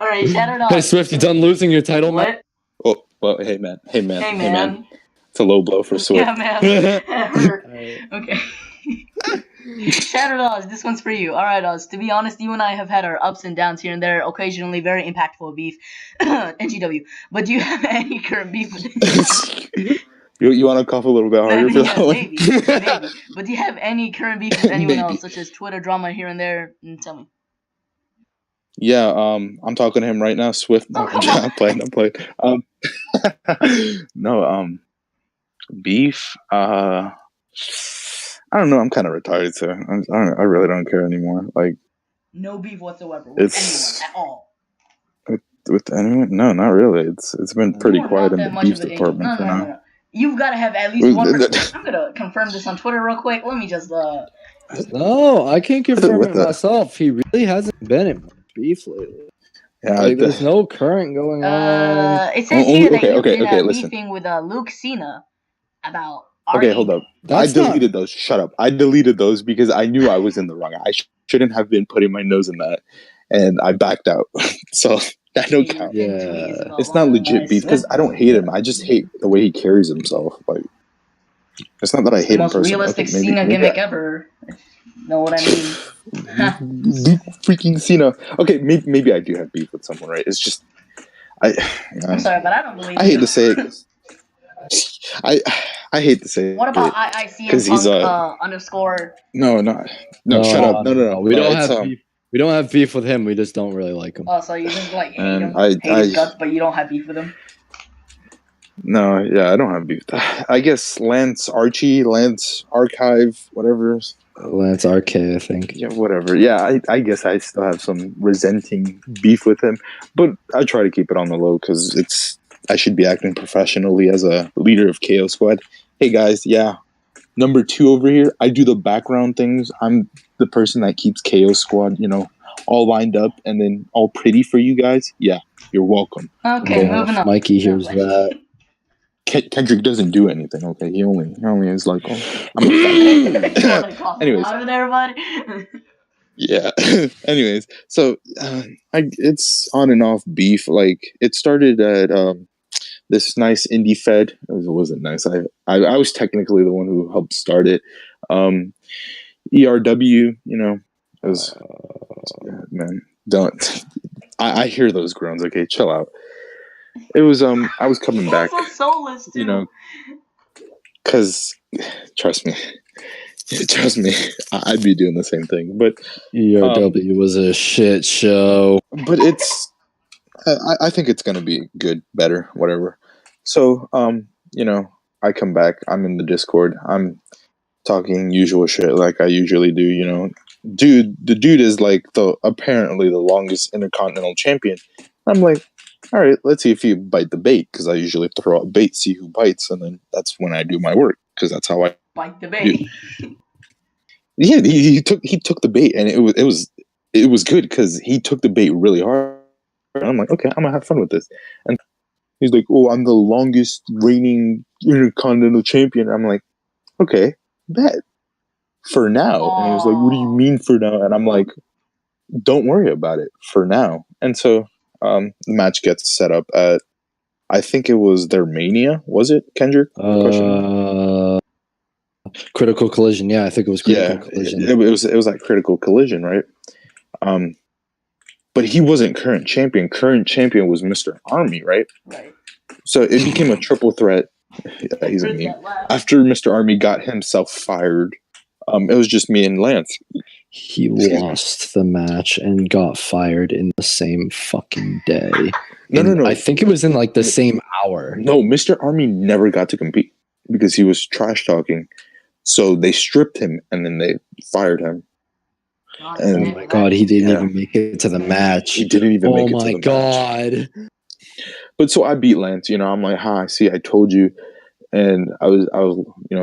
All right, ShatteredAws. Hey Swift, you done losing your title, man? What? Well, hey man. It's a low blow for Swift. Yeah, man. Okay. ShatteredAws, this one's for you. Alright, Oz. To be honest, you and I have had our ups and downs here and there, occasionally very impactful beef. NGW. But do you have any current beef with You want to cough a little bit harder for that one? Maybe. But do you have any current beef with anyone else, such as Twitter drama here and there? Tell me. Yeah, I'm talking to him right now, Swift. No, I'm playing. Beef. I don't know. I'm kind of retired, so I really don't care anymore. Like, no beef whatsoever with anyone at all. With anyone? No, not really. It's been pretty quiet in the beef department for now. No. You've got to have at least one person. I'm gonna confirm this on Twitter real quick. Let me just No, I can't confirm it myself. He really hasn't been in beef lately. Yeah, Like, there's no current going on. It says here that you've been listen. beefing with Luke Cena about. Okay, hold up. I deleted those. Shut up. I deleted those because I knew I was in the wrong. I shouldn't have been putting my nose in that, and I backed out. So that don't count. Yeah, It's not legit beef because I don't hate him. I just hate the way he carries himself. Like, it's not that I hate him most personally. Realistic Cena gimmick ever. Know what I mean? Freaking Cena. Okay, maybe I do have beef with someone, right? It's just I'm sorry, but I don't believe. I hate to say it. I hate to say it. What about IICM Punk underscore? No, shut up. No. We don't have beef. We don't have beef with him. We just don't really like him. Oh, so you just like hate him, hate his guts, but you don't have beef with him? No, yeah, I don't have beef. I guess Lance Archive, whatever. Lance RK, I think. Yeah, whatever. Yeah, I guess I still have some resenting beef with him, but I try to keep it on the low because I should be acting professionally as a leader of KO Squad. Hey guys, yeah, number 2 over here. I do the background things. I'm the person that keeps KO Squad, all lined up and then all pretty for you guys. Yeah, you're welcome. Okay, moving on. Mikey hears that. Kendrick doesn't do anything. Okay, he only is like, I'm anyways, everybody. Yeah. Anyways, so it's on and off beef. Like, it started at this nice indie fed. It wasn't nice. I was technically the one who helped start it. ERW, it was man. Don't. I hear those groans. Okay, chill out. It was I was coming back. So soulless too. Because trust me, I'd be doing the same thing. But ERW was a shit show. But I think it's gonna be good, better, whatever. So I come back. I'm in the Discord. I'm talking usual shit like I usually do. The dude is like apparently the longest Intercontinental champion. I'm like, all right, let's see if you bite the bait, because I usually throw out bait, see who bites, and then that's when I do my work, because that's how I bite the bait. Yeah, he took the bait, and it was good because he took the bait really hard. And I'm like, okay, I'm gonna have fun with this. And he's like, oh, I'm the longest reigning Intercontinental champion. I'm like, okay, bet for now. And he was like, what do you mean for now? And I'm like, don't worry about it for now. And so the match gets set up at, I think it was their Mania. Was it, Kendrick? Critical Collision. Yeah, I think it was Critical Collision. It was like Critical Collision, right? But he wasn't current champion. Current champion was Mr. Army, right? Right. So it became a triple threat. Yeah, he's a meme. After Mr. Army got himself fired, it was just me and Lance. He lost the match and got fired in the same fucking day. No. I think it was in like the same hour. No, Mr. Army never got to compete because he was trash talking. So they stripped him and then they fired him. And, oh my god, he didn't even make it to the match. He didn't even make it to the match. Oh my god. But so I beat Lance, I'm like, hi, see, I told you. And I was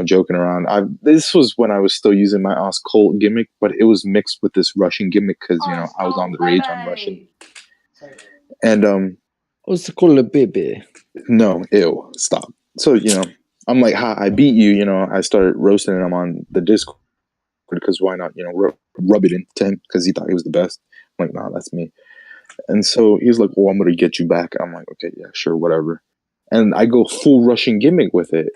joking around. This was when I was still using my Colt gimmick, but it was mixed with this Russian gimmick because I was on the rage on Russian. And what's the call baby? No, ew, stop. So I'm like, hi, I beat you. I started roasting him on the Discord because why not? Rub it into him because he thought he was the best. I'm like, nah, that's me. And so he's like, oh, I'm gonna get you back. I'm like, okay, yeah, sure, whatever. And I go full Russian gimmick with it.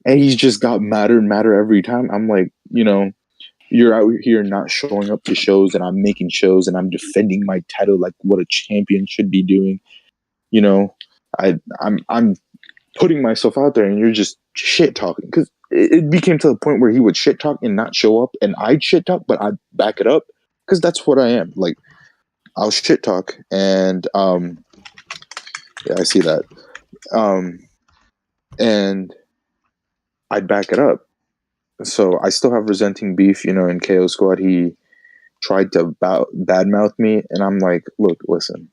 And he's just got madder and madder every time. I'm like, you're out here not showing up to shows, and I'm making shows, and I'm defending my title like what a champion should be doing. I'm putting myself out there, and you're just shit talking. Because it became to the point where he would shit talk and not show up, and I'd shit talk, but I'd back it up. Because that's what I am. Like, I'll shit talk, and yeah, I see that. And I'd back it up. So I still have resenting beef, in KO Squad. He tried to badmouth me, and I'm like, look, listen,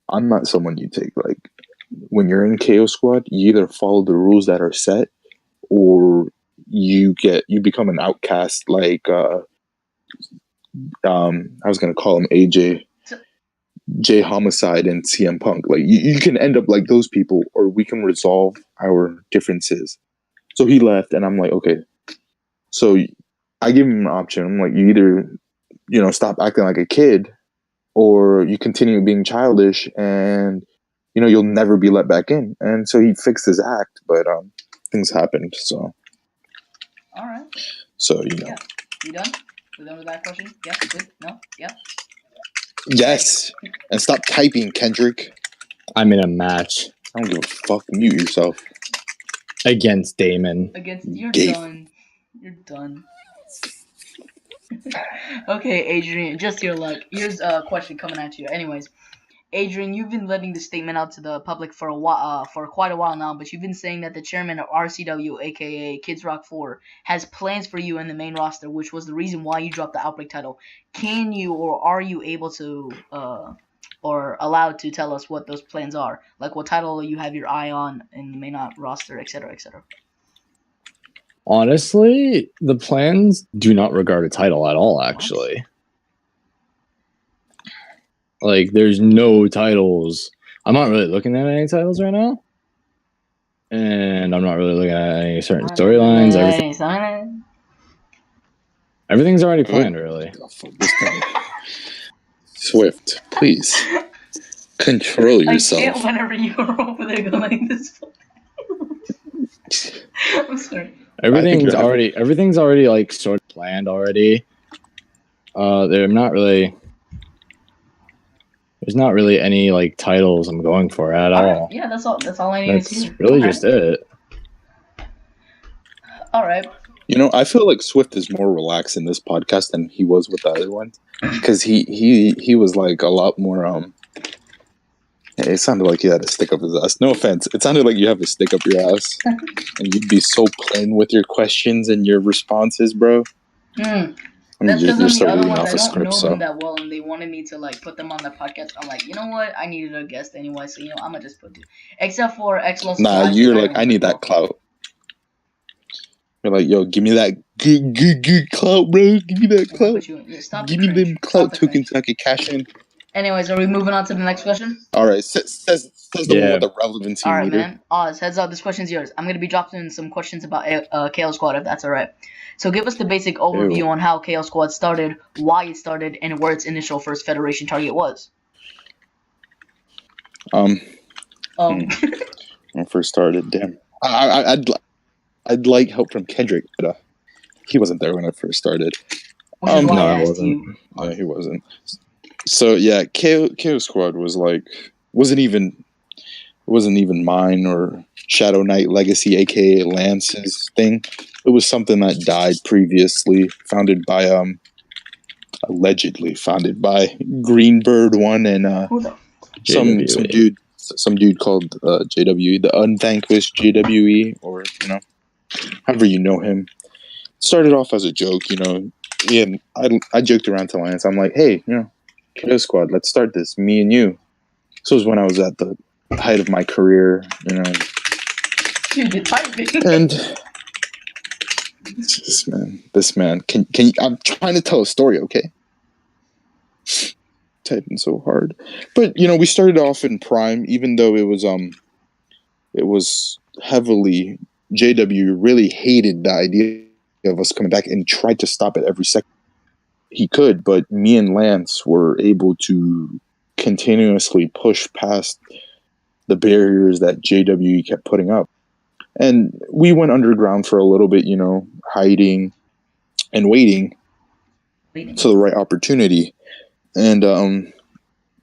I'm not someone you take. Like, when you're in KO Squad, you either follow the rules that are set, or you become an outcast. Like, I was gonna call him AJ. Jay Homicide and CM Punk. Like you can end up like those people, or we can resolve our differences. So he left, and I'm like, okay. So I give him an option. I'm like, you either, stop acting like a kid, or you continue being childish, and you'll never be let back in. And so he fixed his act, but things happened. So. All right. So Yeah. You done? We done with that question? Yeah. Good. No. Yeah. Yes. And stop typing, Kendrick. I'm in a match. I don't give a fuck. Mute yourself. Against Damon. You're done. You're done. Okay, Adrian, just your luck. Here's a question coming at you. Anyways, Adrian, you've been letting this statement out to the public for a while, for quite a while now, but you've been saying that the chairman of RCW, aka Kids Rock 4, has plans for you in the main roster, which was the reason why you dropped the Outbreak title. Can you, or are you able to, or allowed to tell us what those plans are? Like what title you have your eye on in the main roster, etc., etc. Honestly, the plans do not regard a title at all, actually. Like, there's no titles. I'm not really looking at any titles right now. And I'm not really looking at any certain storylines. Everything's already planned, really. Swift, please. Control yourself. I can't whenever you are over there going like this. I'm sorry. Everything's already like sort of planned already. There's not really any like titles I'm going for at all. Yeah, that's all I need to hear. That's really just it. All right. I feel like Swift is more relaxed in this podcast than he was with the other one, because he was like a lot more it sounded like you had a stick up his ass. No offense. It sounded like you have a stick up your ass. And you'd be so plain with your questions and your responses, bro. That's because the other ones, I don't know them that well, and they wanted me to like put them on the podcast. I'm like, you know what? I needed a guest anyway, so I'm gonna just put it. Except for X-Los. Nah, you're like, I need that clout. You're like, yo, give me that good clout, bro. Give me that clout. Give me them clout tokens so I can cash in. Anyways, are we moving on to the next question? All right, says the one with the relevancy. All right, meter. man. Oz, heads up. This question's yours. I'm gonna be dropping some questions about KO Squad, if that's all right. So give us the basic overview on how KO Squad started, why it started, and where its initial first Federation target was. When I first started, damn. I'd like help from Kendrick, but he wasn't there when I first started. No, I wasn't. No, he wasn't. So yeah, KO Squad was like wasn't even mine or Shadow Knight Legacy, aka Lance's thing. It was something that died previously, allegedly founded by Greenbird One and some dude called JWE, the Unvanquished JWE, or however you know him. Started off as a joke, and I joked around to Lance. I'm like, hey, KO Squad, let's start this, me and you. So it was when I was at the height of my career, Dude, typing. And this man, can you, I'm trying to tell a story, okay? Typing so hard. But we started off in Prime, even though it was heavily JW really hated the idea of us coming back and tried to stop it every second he could, but me and Lance were able to continuously push past the barriers that JWE kept putting up. And we went underground for a little bit, hiding and waiting for the right opportunity. And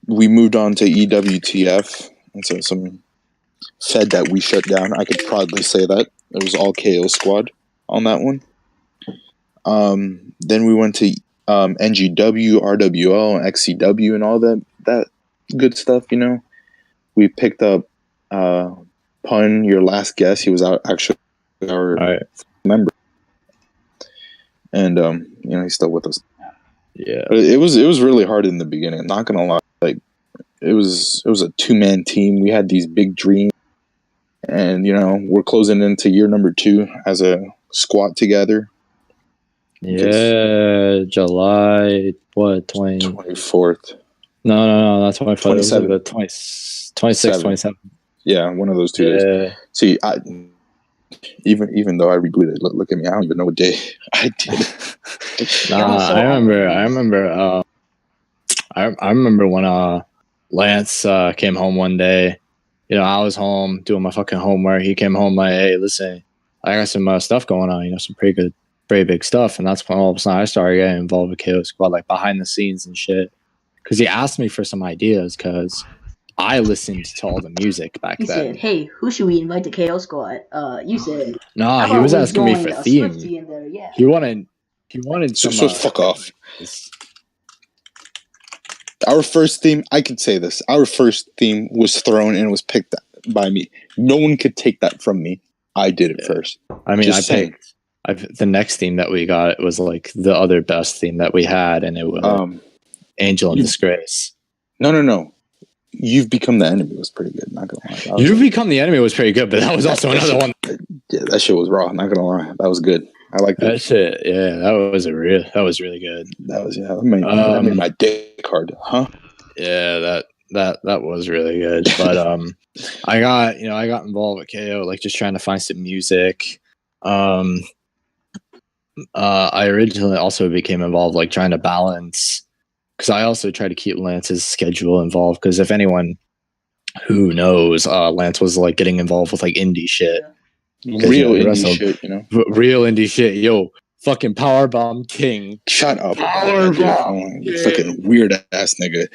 we moved on to EWTF, and so some Fed that we shut down. I could proudly say that. It was all KO Squad on that one. Then we went to NGW, RWL, and XCW, and all that good stuff. We picked up Pun, your last guest. He was actually our member, and he's still with us. Yeah, but it was really hard in the beginning. I'm not gonna lie, like it was a 2-man team. We had these big dreams, and we're closing into year number 2 as a squad together. Yeah, July 24th. No. That's why I thought it was 27. like the 26, 27. Yeah, one of those 2 days. See, even though I rebooted, look at me. I don't even know what day I did. I remember when Lance came home one day. You know, I was home doing my fucking homework. He came home like, hey, listen, I got some stuff going on. You know, some pretty big stuff. And that's when all of a sudden I started getting involved with KO Squad, like behind the scenes and shit. Because he asked me for some ideas because I listened to all the music back then. He said, hey, who should we invite to KO Squad? You said... No, he was asking me for theme. In there? Yeah. He wanted some... So fuck off. Our first theme, I can say this. Our first theme was thrown and was picked by me. No one could take that from me. I did it first. I mean, the next theme that we got was like the other best theme that we had, and it was Angel in Disgrace. No. You've Become the Enemy was pretty good. Not gonna lie. You've Become the Enemy was pretty good, but that was also another one. Yeah, that shit was raw. Not gonna lie, that was good. I like that shit. Yeah, that was really good. That made my dick hard, huh? Yeah, that was really good. But I got involved with KO, like just trying to find some music. I originally also became involved, like trying to balance, because I also try to keep Lance's schedule involved. Because if anyone who knows, Lance was like getting involved with like indie shit. Real indie shit, you know. Real indie shit, yo. Fucking Powerbomb King. Shut up. Powerbomb. You fucking weird ass nigga.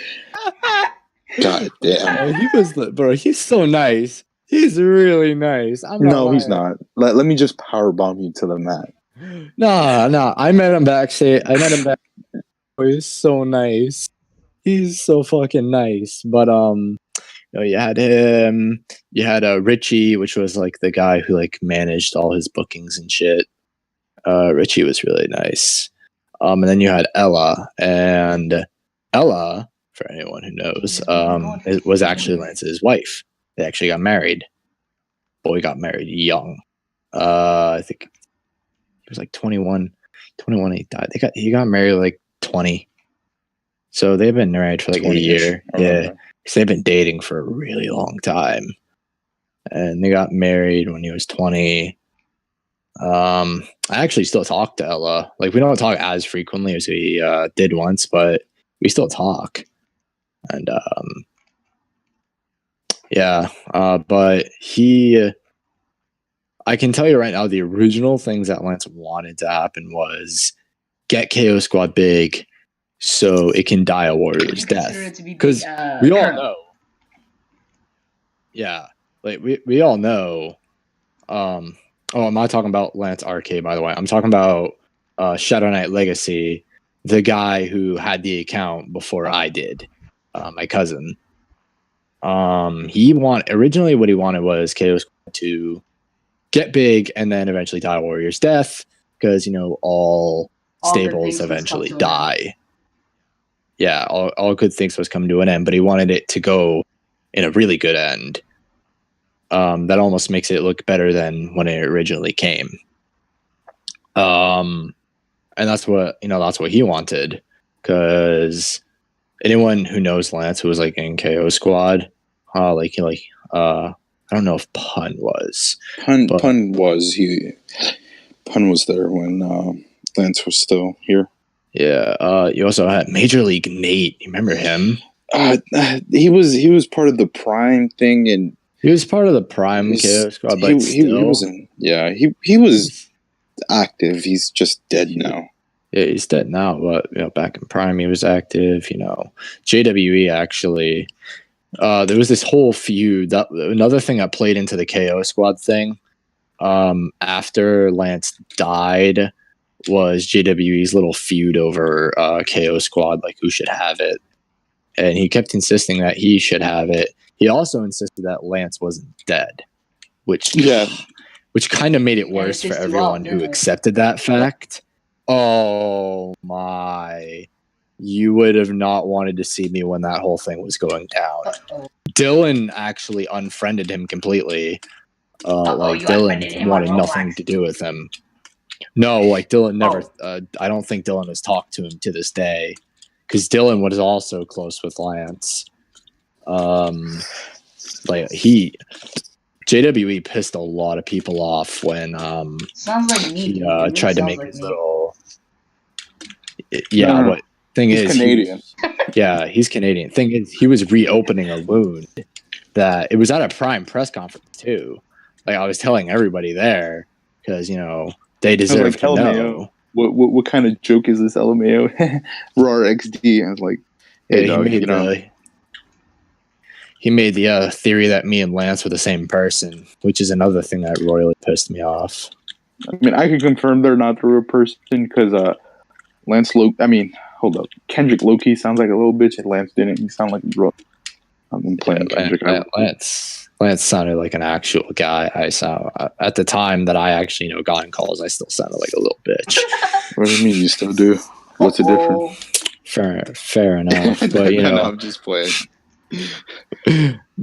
God damn. He was, bro. He's so nice. He's really nice. No, he's not. Let me just powerbomb you to the mat. Nah. I met him backstage. Oh, he's so nice. He's so fucking nice. But you had him. You had Richie, which was like the guy who like managed all his bookings and shit. Richie was really nice. And then you had Ella, and Ella, for anyone who knows, it was actually Lance's wife. They actually got married. Boy got married young. I think he was like 21. He died. He got married like 20. So they've been married for like a year. Yeah. Because they've been dating for a really long time. And they got married when he was 20. I actually still talk to Ella. Like, we don't talk as frequently as we did once, but we still talk. And but I can tell you right now, the original things that Lance wanted to happen was get KO Squad big so it can die a warrior's death. Because we all know. Yeah. Like, we all know. I'm not talking about Lance RK, by the way. I'm talking about Shadow Knight Legacy, the guy who had the account before I did, my cousin. Originally what he wanted was KO Squad to get big and then eventually die a warrior's death, because all stables eventually die. Yeah, all good things was coming to an end, but he wanted it to go in a really good end. That almost makes it look better than when it originally came. And that's what he wanted, because anyone who knows Lance, who was like in KO Squad, I don't know if Pun was. Pun was there when Lance was still here. Yeah. You also had Major League Nate. You remember him? He was part of the Prime thing, and he was part of the Prime KO Squad, but he wasn't. Yeah, he was active. He's just dead now. Yeah, he's dead now, but back in Prime he was active. JWE actually. There was this whole feud. Another thing that played into the KO Squad thing. After Lance died, was JWE's little feud over KO Squad, like who should have it, and he kept insisting that he should have it. He also insisted that Lance wasn't dead, which kind of made it worse for everyone who accepted that fact. Oh my. You would have not wanted to see me when that whole thing was going down. Dylan actually unfriended him completely. Dylan wanted nothing to do with him. No, like Dylan never. I don't think Dylan has talked to him to this day. because Dylan was also close with Lance. Like JWE pissed a lot of people off when Sounds like me. he Really tried to sounds make like his me. little. Yeah, No. but thing He's is, Canadian. yeah, he's Canadian. Thing is, he was reopening a wound that it was at a Prime press conference too. Like I was telling everybody there because they deserve to know. What kind of joke is this, LMAO? RAR XD. I was like, hey, Yeah, dog, he made the theory that me and Lance were the same person, which is another thing that royally pissed me off. I mean, I can confirm they're not the real person because hold up. Kendrick low-key sounds like a little bitch, and Lance didn't. He sounded like a bro. I'm playing Kendrick. Lance sounded like an actual guy. I saw at the time that I actually got in calls. I still sounded like a little bitch. What do you mean you still do? What's the difference? Fair enough. But no, I'm just playing.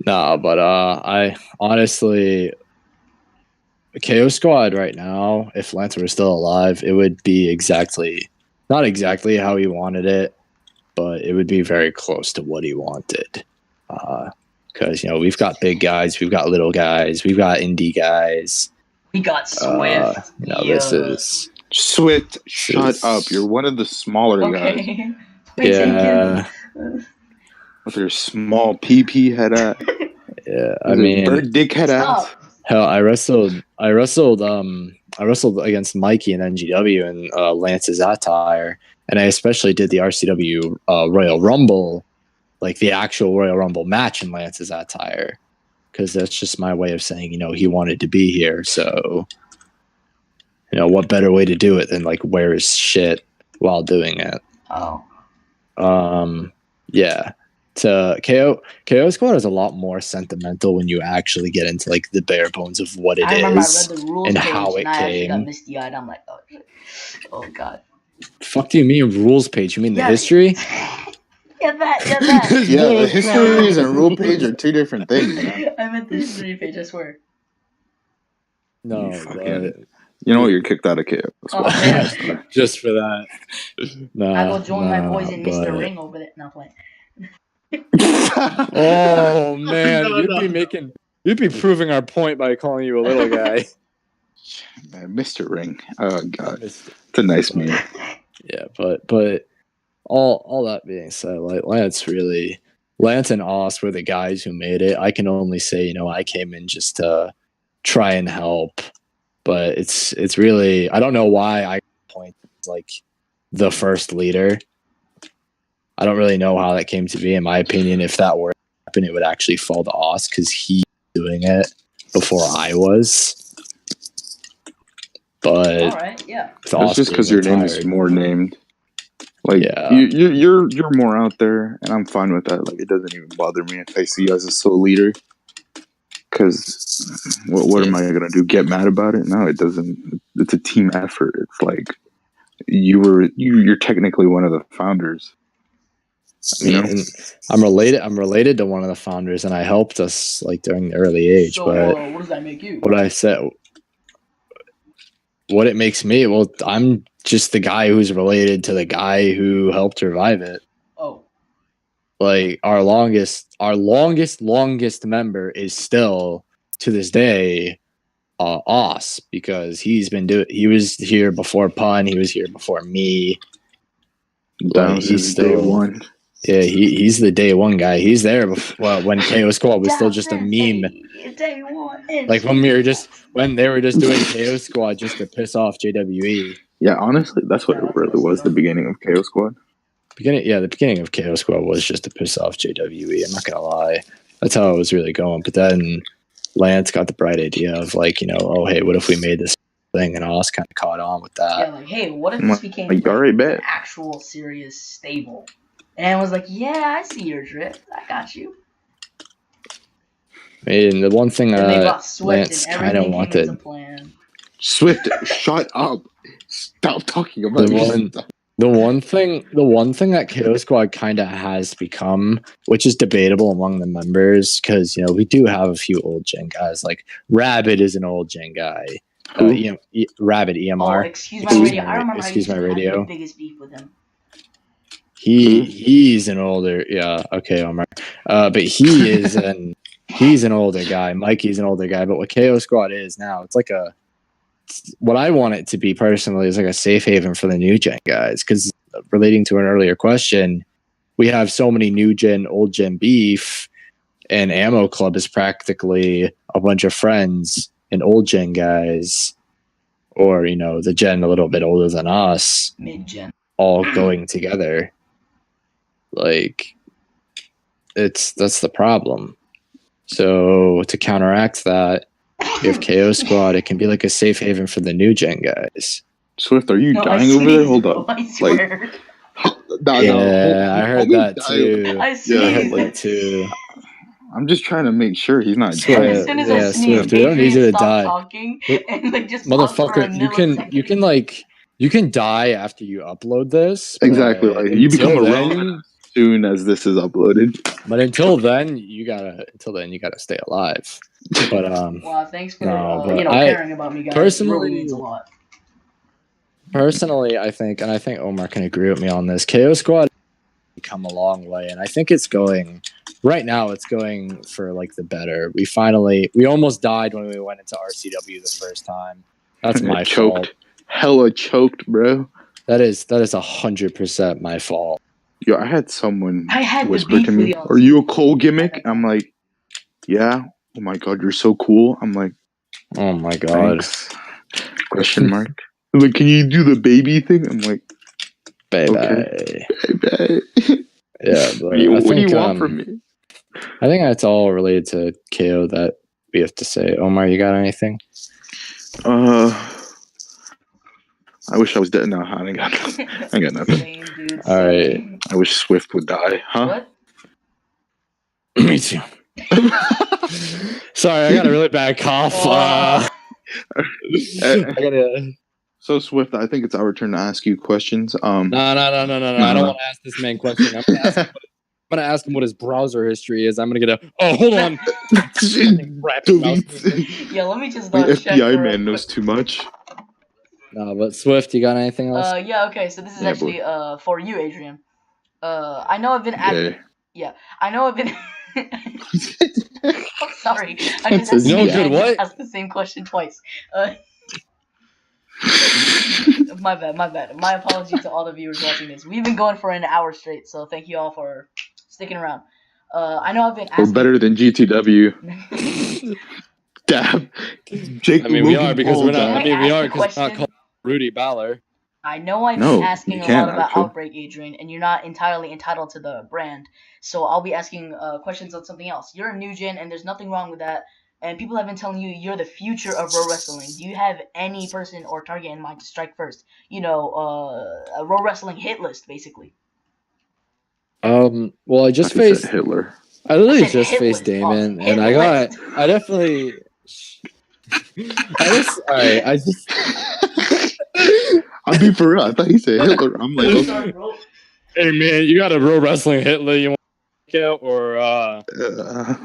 No, but I honestly, KO Squad right now, if Lance were still alive, it would be not exactly how he wanted it, but it would be very close to what he wanted. Because we've got big guys, we've got little guys, we've got indie guys. We got Swift. This is Swift. Shut up! You're one of the smaller guys. Yeah. With your small PP head at. Yeah, I mean, bird dick head ass. Hell, I wrestled against Mikey in NGW and Lance's attire, and I especially did the RCW Royal Rumble, like the actual Royal Rumble match in Lance's attire, because that's just my way of saying, he wanted to be here. So, what better way to do it than like wear his shit while doing it? Oh. Yeah. To KO Squad is a lot more sentimental when you actually get into like the bare bones of what it is and how it came. I got misty-eyed. I'm like, oh god. Fuck do you mean rules page? You mean the history? Get that. Yeah, the histories and rule page are two different things, man. I meant the history page, I swear. No, you know what? You're kicked out of KO. Just for that. I go join my boys in Mr. Ring over there. No, playing. Oh man, you'd be proving our point by calling you a little guy. Mr. Ring. Oh god, it's a nice name. Yeah, but all that being said, like Lance and Oz were the guys who made it. I can only say, I came in just to try and help, but it's really, I don't know why I point like the first leader. I don't really know how that came to be. In my opinion, if that were to happen, it would actually fall to Oz because he's doing it before I was. But all right, yeah, it's just because your name is more named. Like you're more out there, and I'm fine with that. Like it doesn't even bother me if I see you as a sole leader. Because what am I gonna do? Get mad about it? No, it doesn't. It's a team effort. It's like you're technically one of the founders. I'm related to one of the founders, and I helped us like during the early age. So, but what does that make you? What it makes me? Well, I'm just the guy who's related to the guy who helped revive it. Oh, like our longest member is still to this day, Os, because he was here before Pun. He was here before me. He's still day one. Yeah, he's the day one guy. He's there before, when KO Squad was still just a meme. Day one. Like when they were just doing KO Squad just to piss off JWE. Yeah, honestly, that's what it really was. The beginning of KO Squad. The beginning of KO Squad was just to piss off JWE. I'm not gonna lie, that's how it was really going. But then Lance got the bright idea of like, oh hey, what if we made this thing? And Oz kind of caught on with that. Yeah, like hey, what if this became an actual serious stable? And I was like, yeah, I see your drift. I got you. And the one thing Lance kind of wanted. Swift, shut up! Stop talking about the one thing that KO Squad kind of has become, which is debatable among the members, because we do have a few old gen guys. Like Rabbit is an old gen guy. Rabbit EMR. Oh, excuse my radio. I remember. Excuse my radio. The biggest beef with him. He's an older, yeah, okay, Omar. But he's an older guy. Mikey's an older guy. But what KO Squad is now, it's like what I want it to be personally is like a safe haven for the new gen guys. Because relating to an earlier question, we have so many new gen, old gen beef, and Ammo Club is practically a bunch of friends and old gen guys, or the gen a little bit older than us, mid-gen, all going together. Like, that's the problem. So to counteract that, we have KO Squad. It can be like a safe haven for the new gen guys. Swift, are you dying over there? Hold up. I swear. I heard that too. I see. I heard that too. I'm just trying to make sure he's not As soon as I sneeze, we don't need you to die. Talking and like just motherfucker, you can die after you upload this. Exactly. Like, you become a robot as soon as this is uploaded. But until then, you gotta stay alive. But well, thanks for caring about me, guys. Personally, it really means a lot. Personally, I think Omar can agree with me on this. KO Squad has come a long way, and I think it's going right now. It's going for like the better. We almost died when we went into RCW the first time. That's my fault. Hella choked, bro. That is 100% my fault. Yo, I had someone whisper to me, "Are you a Cole gimmick?" I'm like, "Yeah." Oh my god, you're so cool. I'm like, "Oh my god." Thanks. Question mark. Like, can you do the baby thing? I'm like, baby. Okay. Yeah, but what do you want from me? I think that's all related to KO that we have to say. Omar, you got anything? I wish I was dead. No, I ain't got nothing. Same, dude, all right. I wish Swift would die. Huh? What? Me too. Sorry, I got a really bad cough. So Swift, I think it's our turn to ask you questions. No. I don't want to ask this man question. I'm gonna ask him what his browser history is. I'm gonna get hold on. Yeah, let me just the FBI man knows too much. No, but Swift, you got anything else? Yeah, okay, so this is actually for you, Adrian. I know I've been asking. Yeah, I know I've been. I'm sorry. I just asked the same question twice. My bad. My apologies to all the viewers watching this. We've been going for an hour straight, so thank you all for sticking around. I know I've been asking. We're better than GTW. Damn. Jake, we are because we're not called Rudy Balor. I know I've been asking a lot about Outbreak, Adrian, and you're not entirely entitled to the brand, so I'll be asking questions on something else. You're a new gen, and there's nothing wrong with that, and people have been telling you you're the future of Raw Wrestling. Do you have any person or target in mind to strike first? A Raw Wrestling hit list, basically. Well, I just faced Hitler. I literally just faced Damon, and I definitely... I'll be for real. I thought he said Hitler. I'm like, okay. Hey man, you got a Raw Wrestling Hitler you want to out or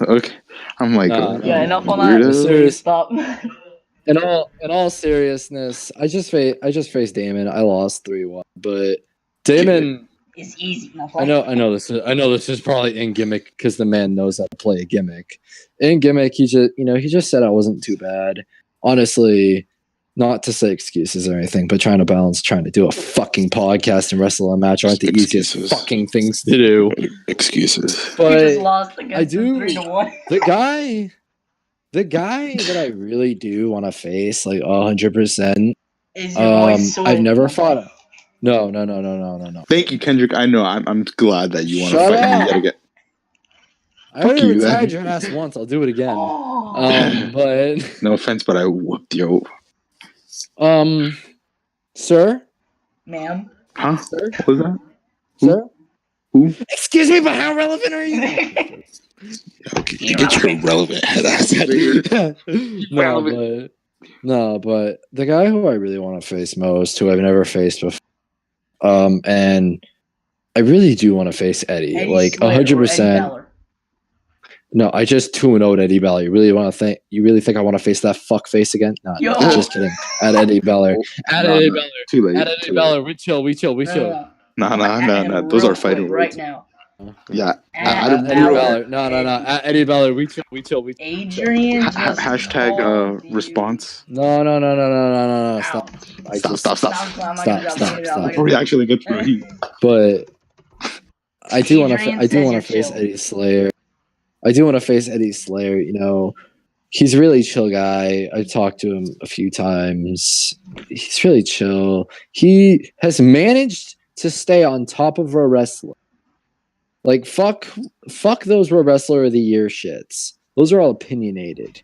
okay. I'm like, yeah, enough on that. Stop. In all seriousness, I just faced Damon. I lost 3-1, but Damon is easy. I know this is probably in gimmick because the man knows how to play a gimmick. In gimmick, he just said I wasn't too bad. Honestly, not to say excuses or anything, but trying to do a fucking podcast and wrestle a match aren't the easiest fucking things to do. Excuses. But he just lost against I do. 3-1. The guy that I really do want to face, like 100%. Is your voice I've never fought him. No. Thank you, Kendrick. I know. I'm glad that you want to fight me yet again. I already retired your ass once. I'll do it again. But no offense, but I whooped you. Sir? Ma'am? Huh? Sir? What was that? Sir? Who? Excuse me, but how relevant are you? Okay, you get your irrelevant head ass out of here. No, but the guy who I really want to face most, who I've never faced before, and I really do want to face Eddie like 100%. No, I just 2-0'd Eddie Balor. You really think I want to face that fuck face again? No, just kidding. At Eddie Balor. At Eddie Balor. Too late. At Eddie Balor. We chill. Nah. Those are fighting right words. now. Yeah. Adam Eddie Ballard. Ballard. No. Eddie Ballard. We chill. Adrian just Hashtag called you response. No. Stop. Stop. I'm not gonna Stop. Before we actually get to it. But I do want Adrian to. I do says want you're to face chill. Eddie Slayer. I do want to face Eddie Slayer. You know, he's a really chill guy. I've talked to him a few times. He's really chill. He has managed to stay on top of a wrestler. Like fuck those Wrestler of the Year shits. Those are all opinionated.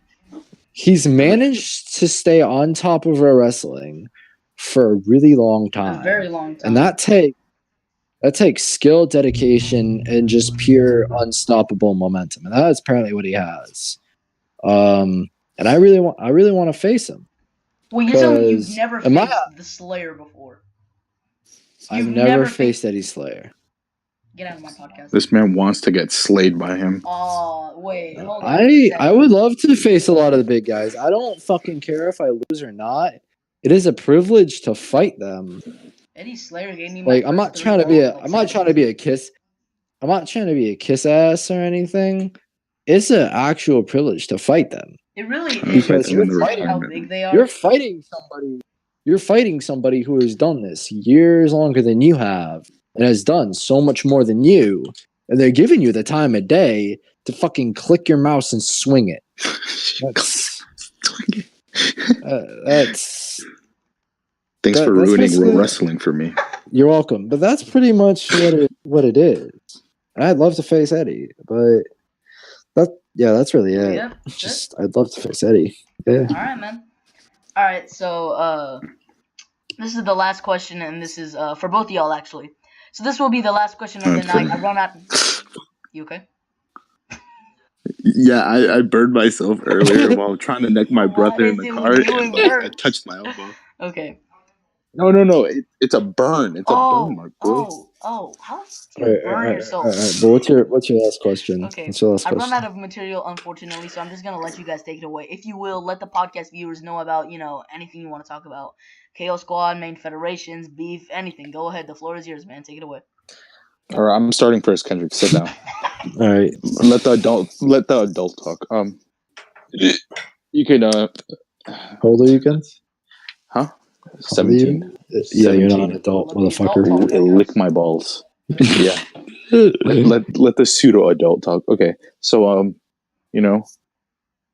He's managed to stay on top of wrestling for a really long time. A very long time. And that takes skill, dedication, and just pure unstoppable momentum. And that's apparently what he has. And I really want to face him. Well, you're telling me you've 'cause never am I- faced the Slayer before. I've You've never never faced Eddie Slayer. Get out of my podcast. This man wants to get slayed by him. Oh, wait, hold on. I would love to face a lot of the big guys. I don't fucking care if I lose or not. It is a privilege to fight them. Eddie Slayer gave me my Like I'm not first trying to three be balls, I'm not trying to be a kiss. I'm not trying to be a kiss ass or anything. It's an actual privilege to fight them. It really Because is. you're It's funny fighting how them. big they are. You're fighting somebody. You're fighting somebody who has done this years longer than you have and has done so much more than you. And they're giving you the time of day to fucking click your mouse and swing it. That's Thanks for that's ruining basically- wrestling for me. You're welcome. But that's pretty much what it is. And I'd love to face Eddie, but that's really it. Yeah, Just I'd love to face Eddie. Yeah. All right, man. All right, so this is the last question, and this is for both of y'all actually. So this will be the last question of the night. I run out. You okay? Yeah, I burned myself earlier while trying to neck my brother in the car. I touched my elbow. Okay. No. It's a burn. It's a burn mark, boy. How do you burn yourself? All right. But what's your last question? Okay. What's your last I question? run out of material, unfortunately, so I'm just gonna let you guys take it away. If you will, let the podcast viewers know about anything you want to talk about. KO Squad, main federations, beef, anything. Go ahead. The floor is yours, man. Take it away. All right, I'm starting first, Kendrick. Sit down. All right. Let the adult talk. You can How old are you again? huh? 17. Yeah, you're not 17. an adult, Let the motherfucker. adult It lick my balls. Yeah. let the pseudo adult talk. Okay. So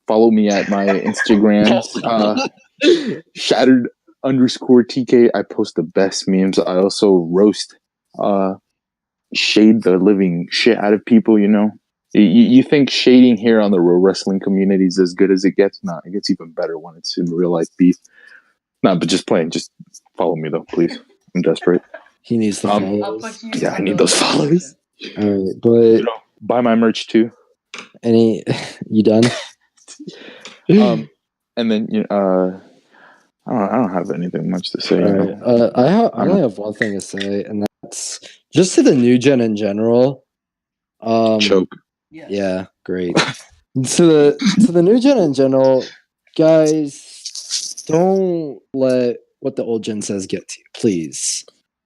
follow me at my Instagram. Shattered_TK. I post the best memes. I also roast shade the living shit out of people, You think shading here on the real wrestling community is as good as it gets? Nah, it gets even better when it's in real life beef. Nah, but just playing. Just follow me though, please. I'm desperate. He needs the I'll follows. put you Yeah, I in need the those follows. All right, but Buy my merch too. you done? And then I don't have anything much to say. All right. I only have one thing to say, and that's just to the new gen in general. Choke. Yes. Yeah, great. to the new gen in general, guys, don't let what the old gen says get to you, please.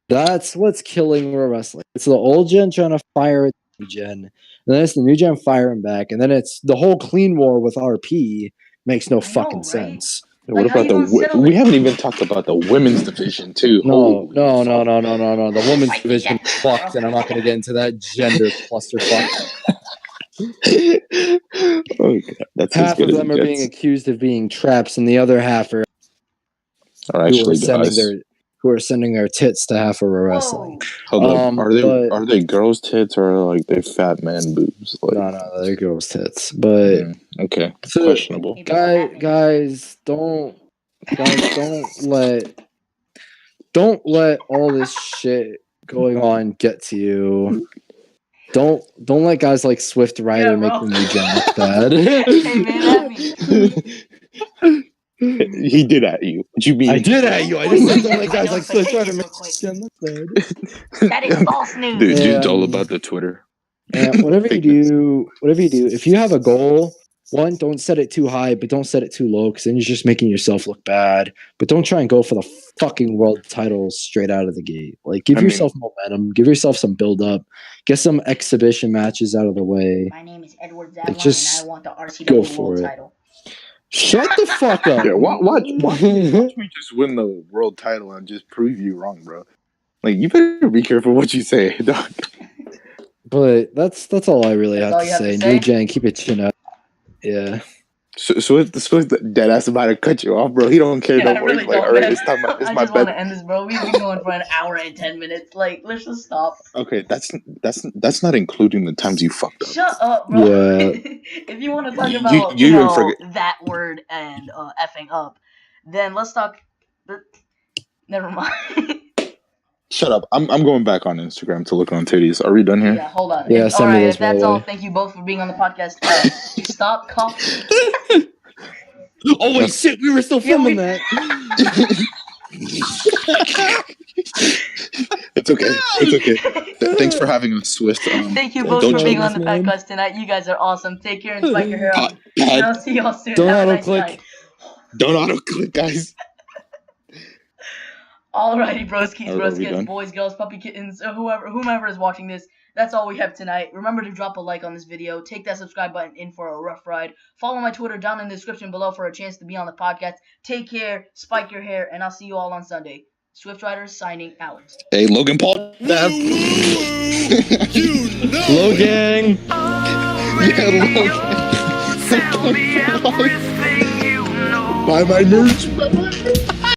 That's what's killing wrestling. It's the old gen trying to fire at the new gen, and then it's the new gen firing back, and then it's the whole clean war with RP makes no fucking right? sense. What Like, how about you gonna settle we it? haven't even talked about the women's division too. No. Holy The women's division fucked, and I'm not going to get into that gender clusterfuck. Oh, God. That's as Half good of as them it are being gets. accused of being traps, and the other half are Actually, guys. who are sending their tits to half of a wrestling. Whoa. Hold up. Are they but- girls' tits or like they fat man boobs? Like, No, they're girls' tits. But okay, So- questionable. guys, don't let all this shit going on get to you. Don't let guys like Swift Ryder Yeah, make bro. the new gen look bad. Hey, man, He did at you. What you mean? I did at you. I didn't don't let guys I like know, Swift Ryder real make quick. the gen look bad. That is false news. Dude's all And- about the Twitter. And whatever you do, if you have a goal one, don't set it too high, but don't set it too low, because then you're just making yourself look bad. But don't try and go for the fucking world title straight out of the gate. Like, give yourself momentum, give yourself some build up, get some exhibition matches out of the way. My name is Edward Zavlon, just and I want the RCW go for world it. title. Shut the fuck up. Yeah, watch me just win the world title and just prove you wrong, bro. Like, you better be careful what you say, dog. But that's all I really That's have all to you have say. to say? New Gen, keep it chin up. Yeah. So the dead ass about to cut you off, bro. He don't care Yeah, I no more. really He's like, don't, all right, man. it's time. I It's my just want bed. to end this, bro. We've been going for an hour and 10 minutes. Like, let's just stop. Okay, that's not including the times you fucked up. Shut up, bro. Yeah. If you want to talk You- about, you you even know, forget- that word and effing up, then let's talk. Never mind. Shut up. I'm going back on Instagram to look on titties. Are we done here? Yeah, hold on. Yeah, All send me right, those, if that's by the all, way. thank you both for being on the podcast. Stop coughing. Oh wait, shit, we were still filming that. It's okay. It's okay. Thanks for having us, Swift. Thank you both don't for being on the man. podcast tonight. You guys are awesome. Take care and spike your hair up. Pat, And I'll see y'all soon. Don't Have a nice auto-click. night. don't auto-click, guys. Alrighty, broskies, Are we broskis, done? boys, girls, puppy kittens, whomever is watching this. That's all we have tonight. Remember to drop a like on this video. Take that subscribe button in for a rough ride. Follow my Twitter down in the description below for a chance to be on the podcast. Take care, spike your hair, and I'll see you all on Sunday. Swift Riders signing out. Hey, Logan Paul. You know Hello, it. gang. Tell me everything you know. Buy my merch.